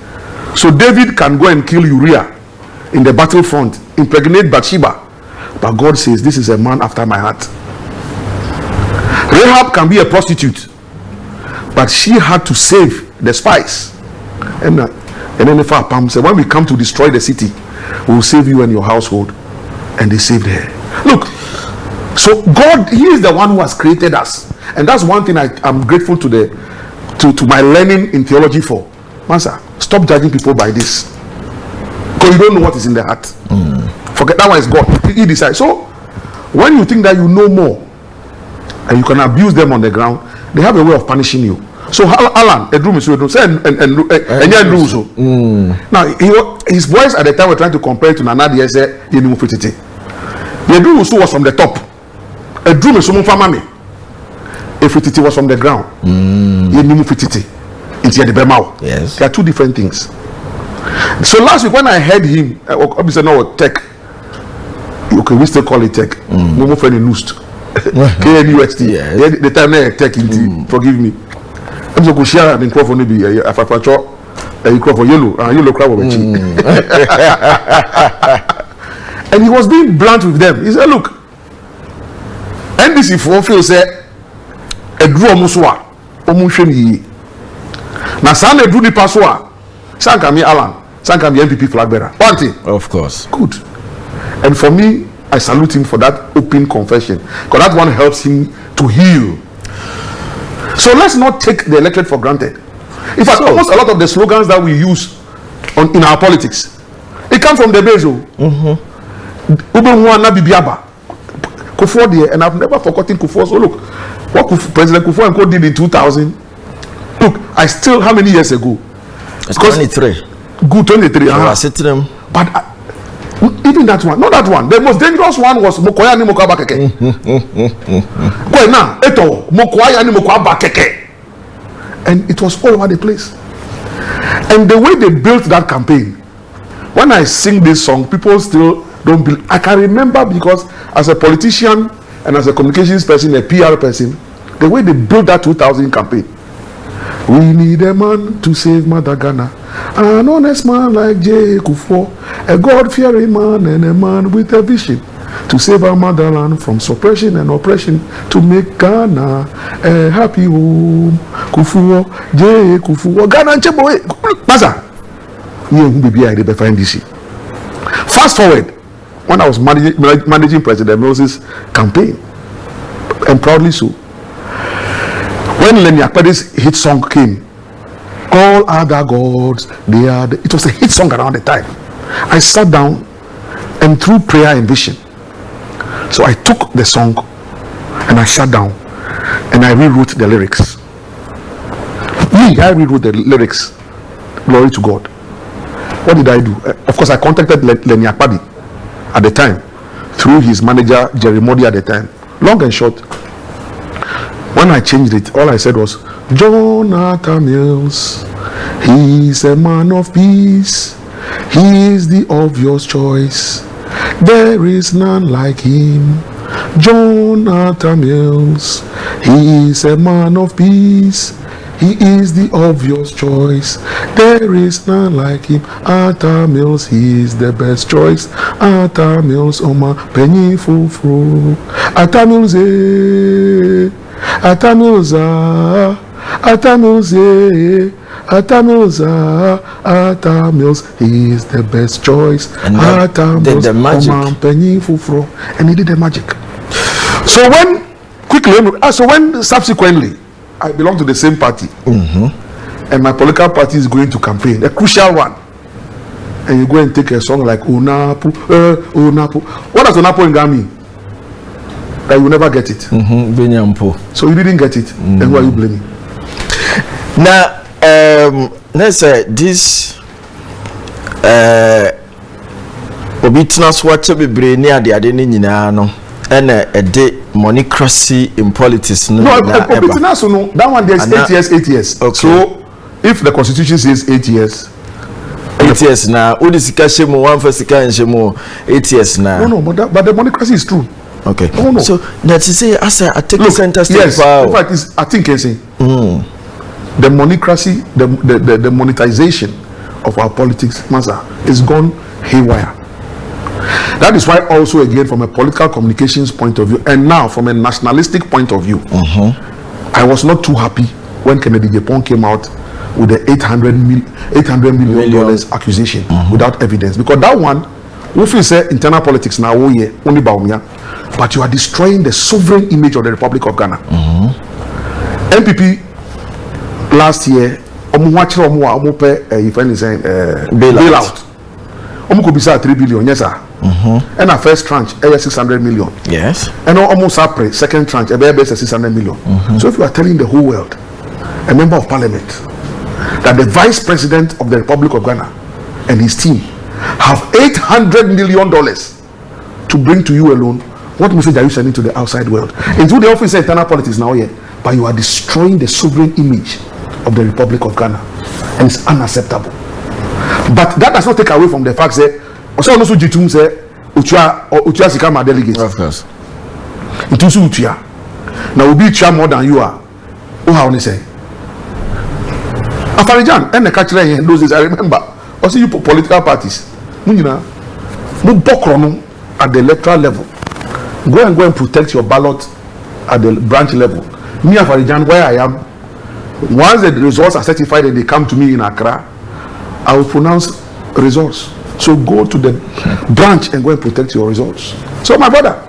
So David can go and kill Uriah in the battlefront, impregnate Bathsheba, but God says this is a man after my heart. Rahab can be a prostitute, but she had to save the spies. And then the far Pam said, when we come to destroy the city, we will save you and your household. And they saved her. Look, so God, He is the one who has created us, and that's one thing I'm grateful to my learning in theology for. Master, stop judging people by this, because you don't know what is in their heart. Forget that one is God. He decides. So when you think that you know more and you can abuse them on the ground, they have a way of punishing you. So Alan, a dream is so now his voice at the time were trying to compare it to Nanadi say Yenimu Fititi. The dream was from the top. A dream is so family. A Fititi was from the ground. Yenimu Fititi. It's the Bemau. Yes. There are two different things. So last week when I heard him, obviously no tech. Okay, we still call it tech. Momo friend in Nust. KNUST. Yes. The time they tech in forgive me. I'm so good share the microphone be a microphone yellow crab of and he was being blunt with them. He said, look, NBC for feel say a draw muswa omusheni na san e do ni paswa sanka mi Alan sanka mi MPP flag bearer. One thing, of course, good. And for me, I salute him for that open confession, because that one helps him to heal. So let's not take the electorate for granted. In fact, almost a lot of the slogans that we use in our politics, it comes from the Bezo. Kufuor there, and I've never forgotten Kufuor. So look, what President Kufuor and Co did in 2000. Look, I still, how many years ago? It's 23. Good 23. But Even that one, not that one. The most dangerous one was Mokoya ni Mokoaba Keke. Go now, eto Mokoya ni Mokoaba Keke, and it was all over the place. And the way they built that campaign, when I sing this song, people still don't believe. I can remember because as a politician and as a communications person, a PR person, the way they built that 2000 campaign. We need a man to save Mother Ghana, an honest man like J. Kufo, a God-fearing man and a man with a vision to save our motherland from suppression and oppression, to make Ghana a happy home. Kufo, J. Kufo, Ghana and Cheboe. Maza, you find this. Fast forward, when I was managing President Moses' campaign, and proudly so, when Lenny Akpede's hit song came, all other gods, it was a hit song around the time. I sat down and through prayer and vision. So I took the song and I sat down and I rewrote the lyrics. I rewrote the lyrics. Glory to God. What did I do? Of course, I contacted Lenny Akpede at the time through his manager Jerry Modi at the time. Long and short, when I changed it, all I said was, Jonathan Mills, he's a man of peace. He is the obvious choice. There is none like him. Jonathan Mills, he is a man of peace. He is the obvious choice. There is none like him. Atta Mills, he is the best choice. Atta Mills, Oma Penny Fufru. Atta Mills, Atta Mills, Atta Mills, Atta Mills, Atta Mills, he is the best choice. Atta Mills, Oma Penny Fufru. And he did the magic. So when subsequently I belong to the same party, and my political party is going to campaign, a crucial one, and you go and take a song like Onapu, Onapu. What does Onapu in Ghana mean? That you never get it. So you didn't get it, and who are you blaming? Now, let's say this obitnas what to be brainy at the Adenino. And a day monocracy in politics. No, that one there's 8 years, 8 years. Okay. So if the constitution says 8 years, 8 years now, what is Kashimo one for Sikashimo 8 years now? No, but the monocracy is true. Okay. No. So that's to say, as I take center stage. Yes, in fact, I think the monocracy, the monetization of our politics, Masa, is gone haywire. That is why also again from a political communications point of view and now from a nationalistic point of view, I was not too happy when Kennedy Japan came out with the $800 million accusation without evidence, because that one, if you say internal politics now, only Baumia, but you are destroying the sovereign image of the Republic of Ghana. MPP last year, bailout. Could be 3 billion, yes sir. And our first tranche, 600 million. Yes. And almost our second tranche, 600 million. So if you are telling the whole world, a member of parliament, that the vice president of the Republic of Ghana and his team have $800 million to bring to you alone, what message are you sending to the outside world? Into the office of internal politics now here, but you are destroying the sovereign image of the Republic of Ghana, and it's unacceptable. But that does not take away from the fact that also no so jitum say utua sika ma delegates. Of course. Itu so utua. Na obi tua more than you are. Who how ni say? Afarijan and the catcher here those days I remember. Also you political parties. Munina no bokro no at the electoral level. Go and protect your ballot at the branch level. Me Afarijan where I am, once the results are certified and they come to me in Accra, I will pronounce results. So go to the branch and go and protect your results. So my brother,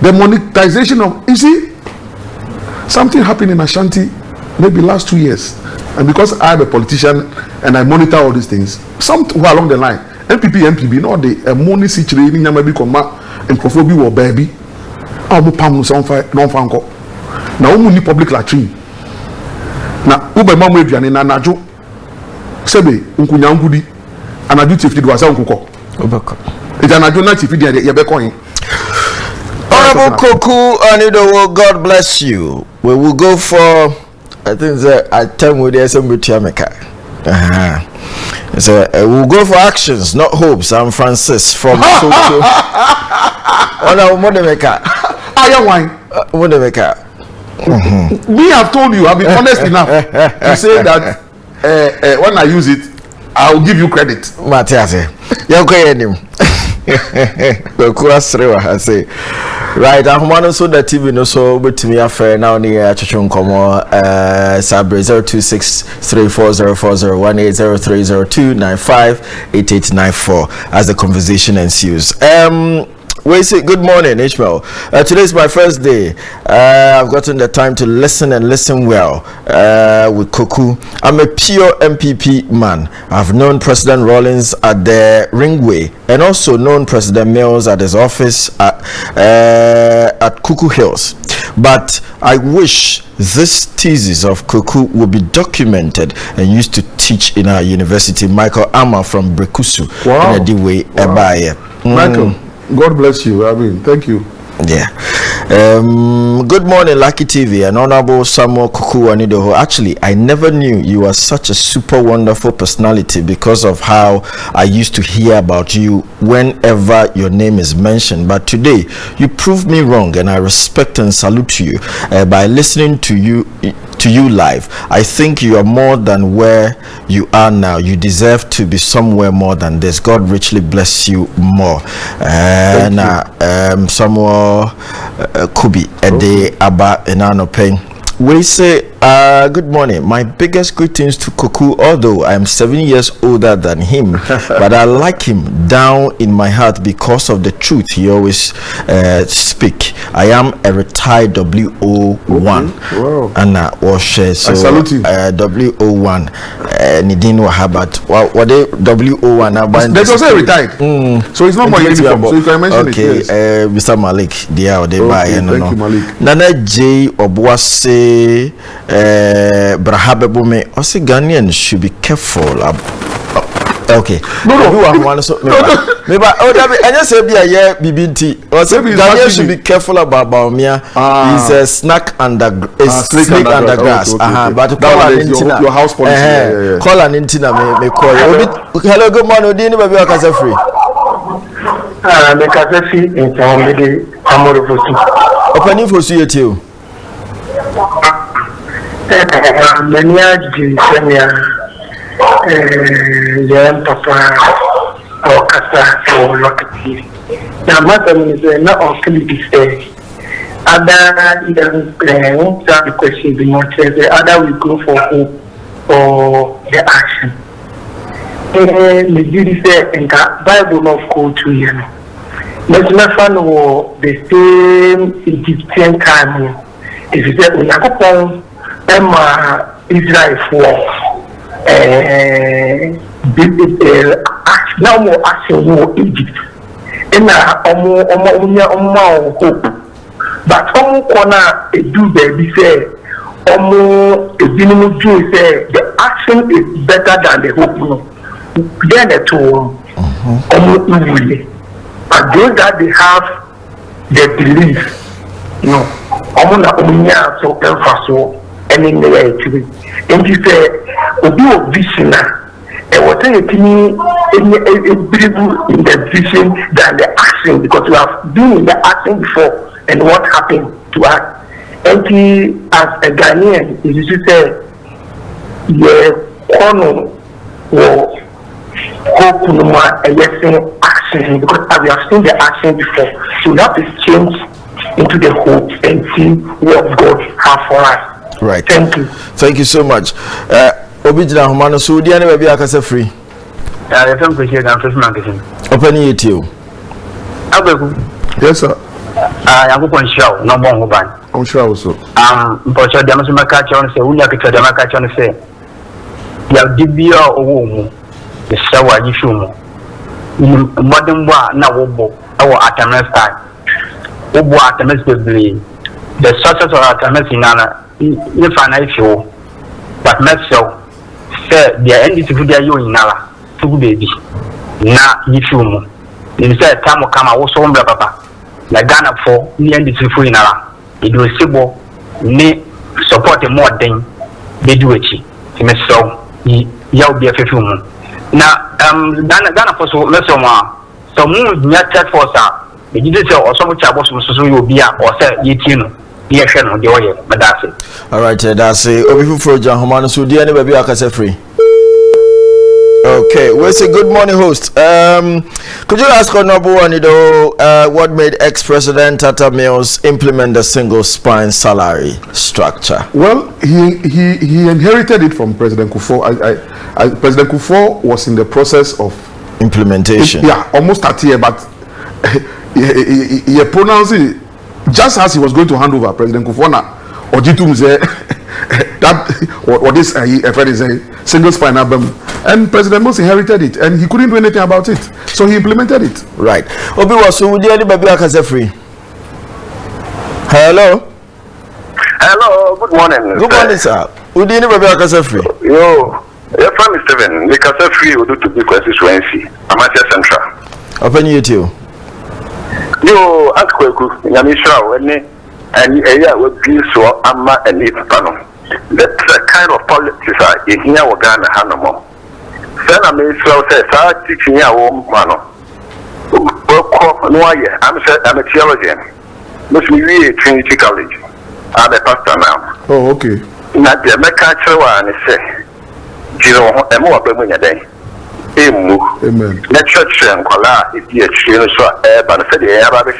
the monetization of, you see, something happened in Ashanti maybe last 2 years. And because I'm a politician and I monitor all these things, somewhere along the line, MPP, no, the money situation in Yamabi Koma and Profobi or baby, I'll pam some fight, non fanko. Now, only public latrine. Now, Uber Mamu and Najo. Sebe unkunyangudi anadu tifti dwasa unkuko It's an adjournment if you be coin. Honorable Koku Anyidoho, God bless you. We will go for, I think that at time with the assembly Tiameka. So we'll go for actions, not hopes. I'm Francis from Soto. Honorable Modemeka. I am wine. Modemeka. We have told you, I've been honest enough to say that when I use it, I'll give you credit. Matthias, you're going him. I say, right, I'm one so that TV no so but me affair now near Chachun Como Sabre 02634040180302958894 as the conversation ensues. We say good morning, Ishmael. Today is my first day. I've gotten the time to listen and listen well with Koku. I'm a pure MPP man. I've known President Rawlings at the Ringway and also known President Mills at his office at Kuku Hills. But I wish this thesis of Koku would be documented and used to teach in our university. Michael Amma from Brekusu. Wow. In a way, Wow. Michael. God bless you. I mean, thank you. Yeah. Good morning, LuckyTv and Honorable Samuel Koku Anyidoho. Actually, I never knew you were such a super wonderful personality because of how I used to hear about you whenever your name is mentioned. But today, you proved me wrong, and I respect and salute you by listening to you live. I think you are more than where you are now. You deserve to be somewhere more than this. God richly bless you more. Samuel Kubi Ede Aba Enano Pain. We say good morning. My biggest greetings to Koku, although I am 7 years older than him, but I like him down in my heart because of the truth he always speak. I am a retired WO1. Wow. And so I salute you. WO1 Nidin Wahabat. What they WO1 they just say retired. So it's not my uniform. So you can mention it. Yes. Mr. Malik, they buy. Thank you, Malik. Nana J Obuase Brahabebume. Also, Ghanaians should be careful. Okay. No. Maybe I just say be a year BBT. Ghanaians should be careful about Baumia. He's a snake under grass. But call an intina. Your house policy. Call an intina. Me call. Hello, good morning. Do you know maybe free? The Kazafi in Family Amorofosu. Opening for you too. Many young papa or Casa or LuckyTv. Now, Madam is not on Philippines. Other the question be more the other we go for hope or the action. The duty say in the Bible of code to you. Let's not find the same Egyptian time. If you say Emma Israel for now more action more Egypt. And hope. But corner do baby say a minimum Jew say the action is better than the hope. Then the two but those that they have the belief, so and in the way and you say obi of vision and what you in the vision than the action, because we have been in the action before and what happened to us. And as a Ghanaian, you should say corner or hope action, because we have seen the action before. So we have to change into the hope and see what God has for us. Right. Thank you. Thank you so much. Obijina Humano, so do you know maybe I can say free? I don't appreciate that first magazine. Open it you. Yes, sir. I am going to show no more ban. I'm sure also. But your Damasuma catch on say, we have to Dama catch on say. You have Dibia or the shower you show. Modern war now, our Atamas time. Obo Atamas will the success of Atamas in Anna. If I know, but not so. Say, the end is good. You in Nala, two baby. Na, if you You say time come I was on papa. La Ghana for ni and the free nara. It was sibo ni support more than they do it. He must so yaw be a few. Now Ghana for so less so moon nyata for sa. The digital or some chabos so you be or say yitino. But that's it. All right, that's it. Obi for John Homano so dear baby akase free. Okay, we say good morning, host. Could you ask Honorable Anyidoho what made ex-president Tata Mills implement the single spine salary structure? Well, he inherited it from President Kufuor. President Kufuor was in the process of implementation. Almost 30 years, but he pronounced it just as he was going to hand over President Kufuor. Ojitum say that what this friend is a single spine album, and President Mills inherited it, and he couldn't do anything about it, so he implemented it. Right. Obi was so would you baby akase free? Hello. Hello. Good morning. Good morning, sir. Would you baby akase free? Yo, your friend is Steven. The akase free will do to be constituency. Amateur Central. Open you too. Yo, ask Koku Anyidoho when and area would be so amma and it panel. That's the kind of politics in here we Ghana Hanamo. Then I may so say, teaching your own mano. I'm a theologian. Must be really Trinity College. I'm a pastor now. Oh, okay. Not the Mecca and say, Gino, and more than a day. Amen. The church and Kola, if you are so but I said, the Arabic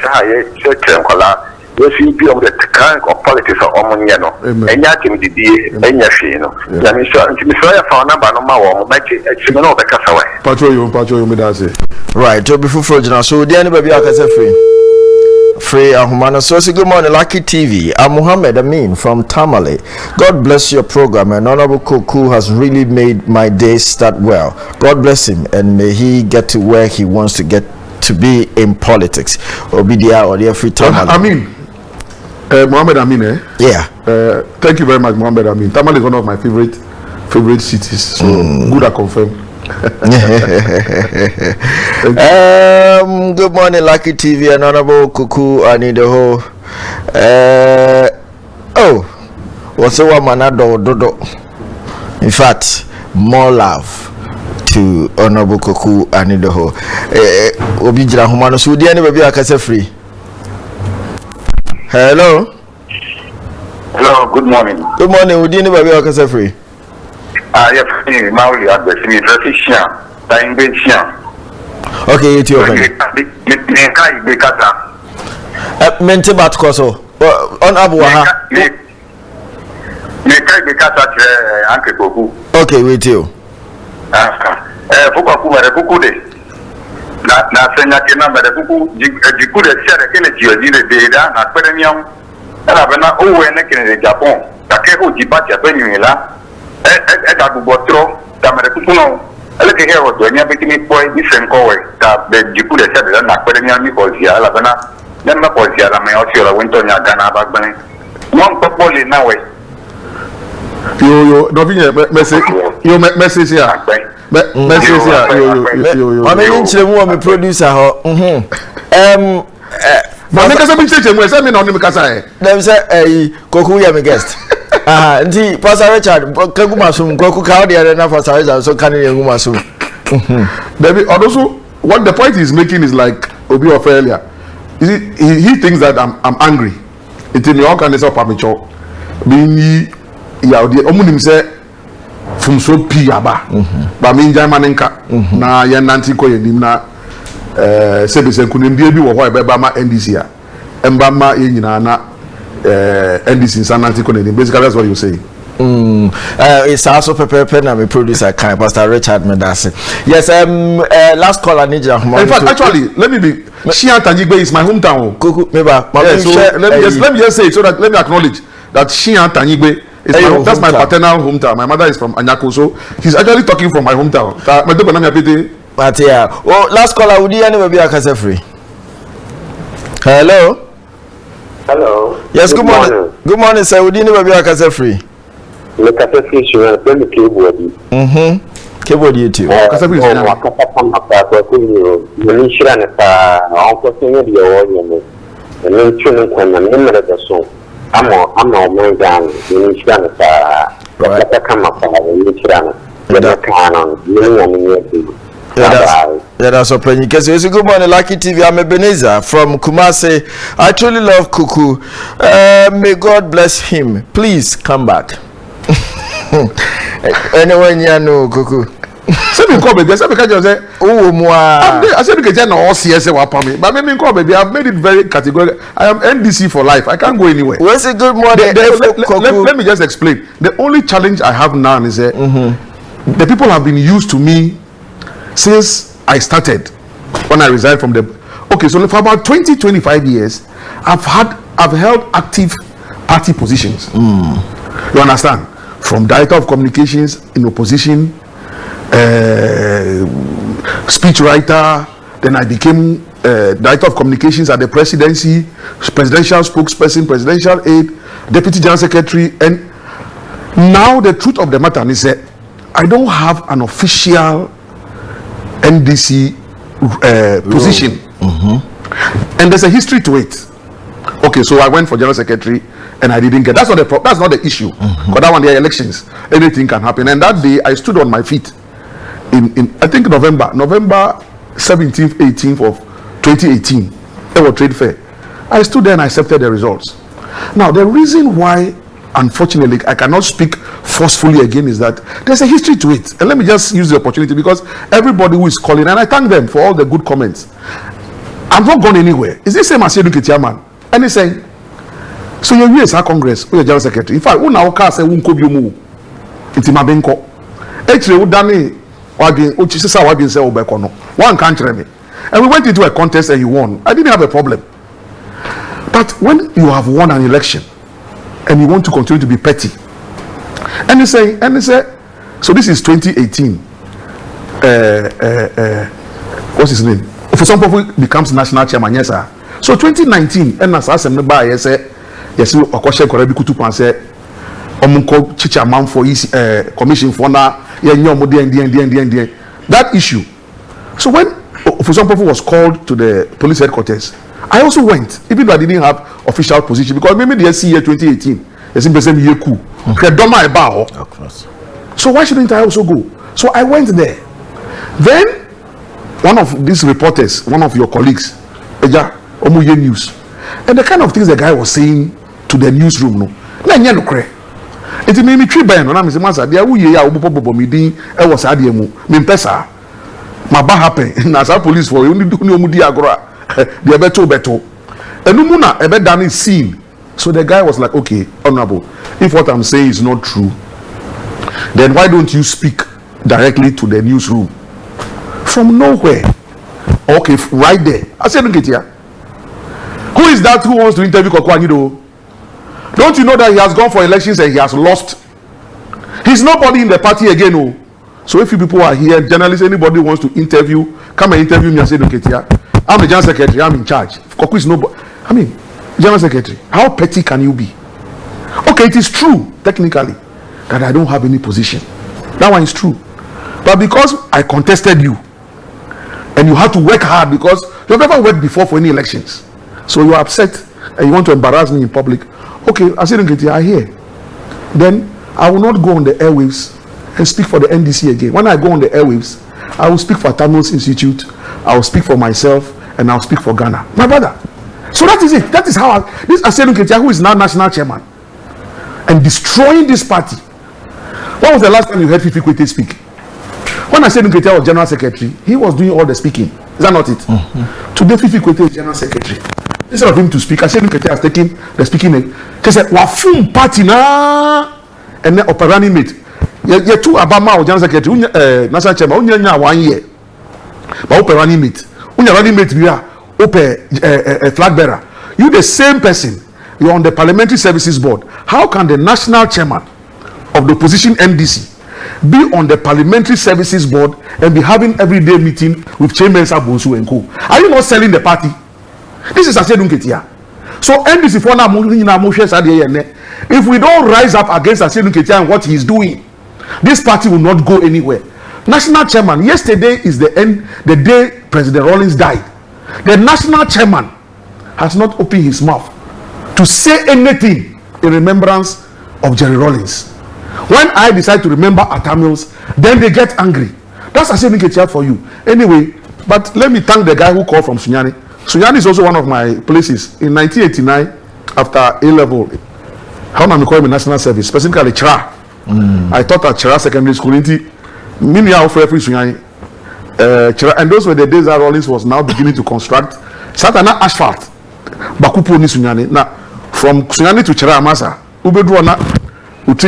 church and Kola. Yes, you be of the kind of politics of Omoniano, and yet in the day, and Yashino. Yamisha found a banana, make it a similar the Cassaway. Patrol, Medase. Right, to before Frogena, so the baby akase free. Free Ahumana. So good morning, LuckyTv. I'm Muhammad Amin from Tamale. God bless your program, and Honorable Koku has really made my day start well. God bless him, and may he get to where he wants to get to be in politics. Obidia or the free Tamale. Amin. Muhammad Amin, eh? Yeah. Thank you very much, Muhammad Amin. Tamale is one of my favorite cities. So good, I confirm. Good morning, LuckyTv and Honorable Koku Anyidoho. What's a woman dodo? In fact, more love to Honorable Koku Anyidoho. Obijira Humano Sudi and baby akase free. Hello. Hello, good morning. Good morning, Udini baby akase free. Yes, Maui at the Semi-Tradition, time bench. Okay, it's your friend. Mente bat koso. On Abuaha. Uncle Koku. Okay, with you. Fuka kuma da kuku de. Na senya kena ba da kuku jiku de sia da kene jiyo jire de da na premium. Ala bana owe ne kene de Japan. Ta ke ho jipa ja benyu la. Da gubotro da mare kuku no. Ele ke hero do nya bekini boy di senkowe ta be jiku de sia da na premium ni ko sia ala bana. Nem na ko sia la me o sia la wento nya Ghana ba gbani. Mon popoli na we. Yo, nothing message. Yo, message here. Message here. Yo. I mean, I'm a producer. But make us a message. We say me no name kasa. Them say, Koku ya me guest. Nti Pastor Richard, Koku masum, Koku ka dey na Pastor Richard so can you masum. Baby, also what the point he's making is like Obi of earlier. He thinks that I'm angry. It's in your kind of permission. Being ya the omunim say from so piaba ba me njan manenka na ya nanti ko yenim na sebese kunim bia bi wo ho e be ba ma NDC a emba ma ye nyina na NDC sananti ko nenim. Basically that's what you say. It's also prepare na me producer kind Pastor Richard Medase. Yes, last call I need you. In fact, actually, let me be Shiantanyigbe is my hometown. Koku meba. So let me just say it so that let me acknowledge that Shiantanyigbe is that's my paternal hometown. My mother is from Anyako, so he's actually talking from my hometown. But yeah, last call I would anyway be akase free. Hello. Yes, good morning. Good morning, sir. Would anyway be akase free. Le café free, je vais le body. Keyboard you too. Kasa bi Oh, wakata kama kwa kweli nilishira na pa onko senya dia wonya ne ntunu kwa na mmere da so ama omenga nilishira na pa wakata kama kwa nilishira na da kana nilishira Yeah, that's a plan. Good morning, Lucky TV. I'm Ebenezer from Kumasi. I truly love Koku. May God bless him. Please come back. Anyone you know, Koku. Say me call baby. Say me can say, oh moi. I said me can no CS wapami. But me call baby. I've made it very categorical. I am NDC for life. I can't go anywhere. Where's a good morning? Let me just explain. The only challenge I have now is that the people have been used to me since I started when I resigned from the so for about 20-25 years I've held active party positions. You understand? From director of communications in opposition, speech writer, then I became director of communications at the presidency, presidential spokesperson, presidential aide, deputy general secretary, and now the truth of the matter is that I don't have an official NDC position, and there's a history to it. Okay, so I went for general secretary and I didn't get. That's not the issue. Because that one, there are elections, anything can happen. And that day, I stood on my feet in I think November 17th, 18th of 2018, at a trade fair. I stood there and I accepted the results. Now, the reason why, unfortunately, I cannot speak forcefully again is that there's a history to it. And let me just use the opportunity because everybody who is calling, and I thank them for all the good comments. I've not gone anywhere. It's the same as Seduke Chairman. And he's saying, so your US Congress, or your General Secretary. In fact, who now can say, won't you move? It's in my benko. Actually, who done it? One country. And we went into a contest and you won. I didn't have a problem. But when you have won an election, and you want to continue to be petty. And he say, so this is 2018. What's his name? For some people, becomes national chairman, yes, sir. So 2019, and as I said, yes, yes, you question Korebi Kutupan say, Omunko Chicha man for commission for now, that issue. So when for some people was called to the police headquarters, I also went, even though I didn't have official position, because maybe the SC year 2018, so why shouldn't I also go? So I went there. Then one of these reporters, one of your colleagues, Omuye News, and the kind of things the guy was saying to the newsroom, no, it made me trip by and I'm saying, Master, there we are, meeting, I was at the Mimpesa. My bad happened, as our police for you, the better. And Numuna, a bed done is seen. So the guy was like, okay, honorable, if what I'm saying is not true, then why don't you speak directly to the newsroom? From nowhere. Okay, right there. I said, look at here. Who is that who wants to interview Koku Anyidoho? Don't you know that he has gone for elections and he has lost? He's nobody in the party again. Oh. So if you people are here, journalists, anybody wants to interview, come and interview me and say, look at here. I'm the general secretary, I'm in charge. Koku is nobody. I mean, general secretary, how petty can you be? Okay, it is true, technically, that I don't have any position. That one is true. But because I contested you, and you have to work hard because you've never worked before for any elections. So you're upset and you want to embarrass me in public. Okay, I said, I hear. Then I will not go on the airwaves and speak for the NDC again. When I go on the airwaves, I will speak for Tamils Institute, I will speak for myself, and I will speak for Ghana. My brother. So that is it. That is how this Aselu Ketia, who is now national chairman, and destroying this party. When was the last time you heard Fifi Kwete speak? When Aselu Ketia was general secretary, he was doing all the speaking. Is that not it? Today, Fifi Kwete is general secretary. Instead of him to speak, Aselu Ketia has taken the speaking. He said, "Wafum party na," and then operani mate. You two Abama or general secretary, national chairman. Unya 1 year, but operani mate. Unya running mate we are. A flag bearer. You the same person. You're on the Parliamentary Services Board. How can the national chairman of the opposition NDC be on the Parliamentary Services Board and be having everyday meeting with Chairman Sabonsu and Co? Are you not selling the party? This is Asedun Ketia. So NDC for now, if we don't rise up against Asedun Ketia and what he's doing, this party will not go anywhere. national chairman, yesterday is the day President Rawlings died. The national chairman has not opened his mouth to say anything in remembrance of Jerry Rawlings. When I decide to remember Atamils, then they get angry. That's a saying chat for you. Anyway, but let me thank the guy who called from Sunyani. Sunyani is also one of my places. In 1989, after A-level, how am I calling national service? Specifically, Chira. I taught at Chira Secondary School. And those were the days that Rawlings was now beginning to construct Satana asphalt. Bakupo ni Sunyani. Now, from Sunyani to Chira Amasa, Ubedwana. Good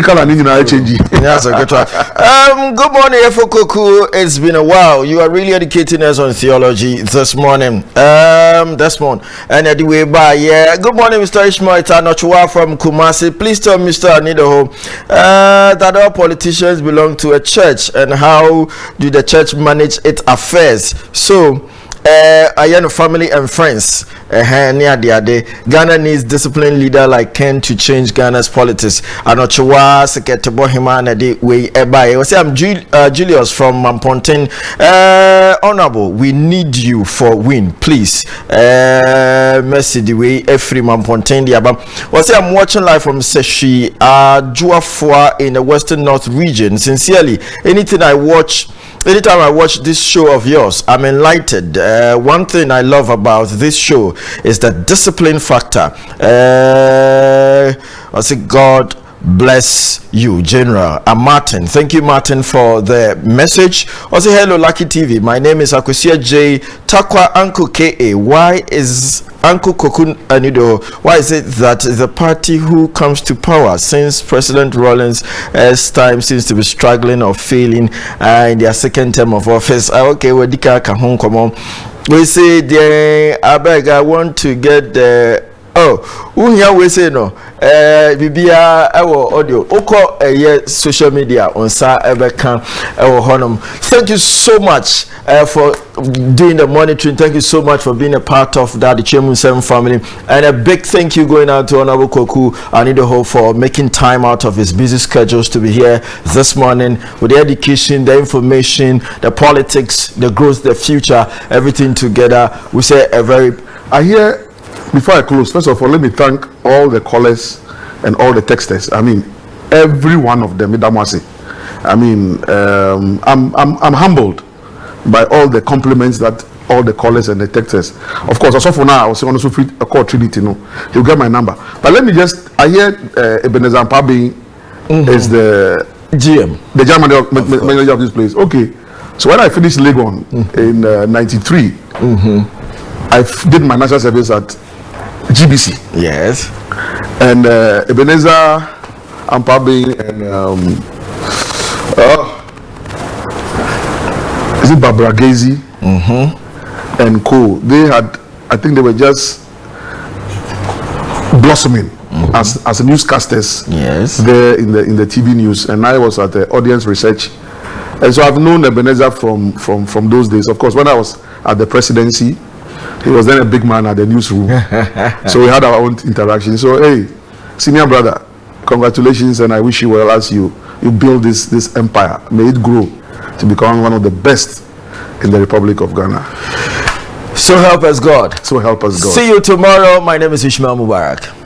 morning, Koku. It's been a while. You are really educating us on theology this morning. This morning. And anyway, bye. Yeah. Good morning, Mr. Ishmael Itanochua from Kumasi. Please tell Mr. Anyidoho that all politicians belong to a church, and how do the church manage its affairs? So, I am family and friends. Ghana needs disciplined leader like Ken to change Ghana's politics. Anochwa Seketebo Himana de way ebai. I'm Julius from Mamponten. Honorable, we need you for win, please. Mercy the way every Mamponten diaba. I'm watching live from Seshi Juafua in the Western North region. Sincerely, anytime I watch this show of yours, I'm enlightened. One thing I love about this show is the discipline factor. I say God bless you, General. I'm Martin. Thank you, Martin, for the message. I say hello, LuckyTv. My name is Akosia J. Takwa Uncle K.A. Why is Uncle Koku Anyidoho, why is it that the party who comes to power since President Rawlings' time seems to be struggling or failing in their second term of office? Okay, we say, I beg, I want to get the who here we say no bibia audio oko social media on sa ebeka honum. Thank you so much for doing the monitoring. Thank you so much for being a part of that, the Chemun 7 family, and a big thank you going out to Honorable Koku Anyidoho for making time out of his busy schedules to be here this morning with the education, the information, the politics, the growth, the future, everything together. We say a very before I close, first of all, let me thank all the callers and all the texters. I mean, every one of them. I mean, I'm humbled by all the compliments that all the callers and the texters. Of course, as of now, I was also free a call Trinity. He'll get my number. But let me I hear Ebenezer Mpabi is the GM, the general manager of this place. Okay, so when I finished Legon in '93, I did my national service at GBC. Yes. And Ebenezer Ampabi and is it Barbara Gazy and co. They had, I think they were just blossoming as newscasters. Yes. There in the TV news, and I was at the audience research, and so I've known Ebenezer from those days. Of course, when I was at the presidency, he was then a big man at the newsroom. So we had our own interaction. So, hey, senior brother, congratulations, and I wish you well as you build this empire. May it grow to become one of the best in the Republic of Ghana. So help us God. So help us God. See you tomorrow. My name is Ishmael Mubarak.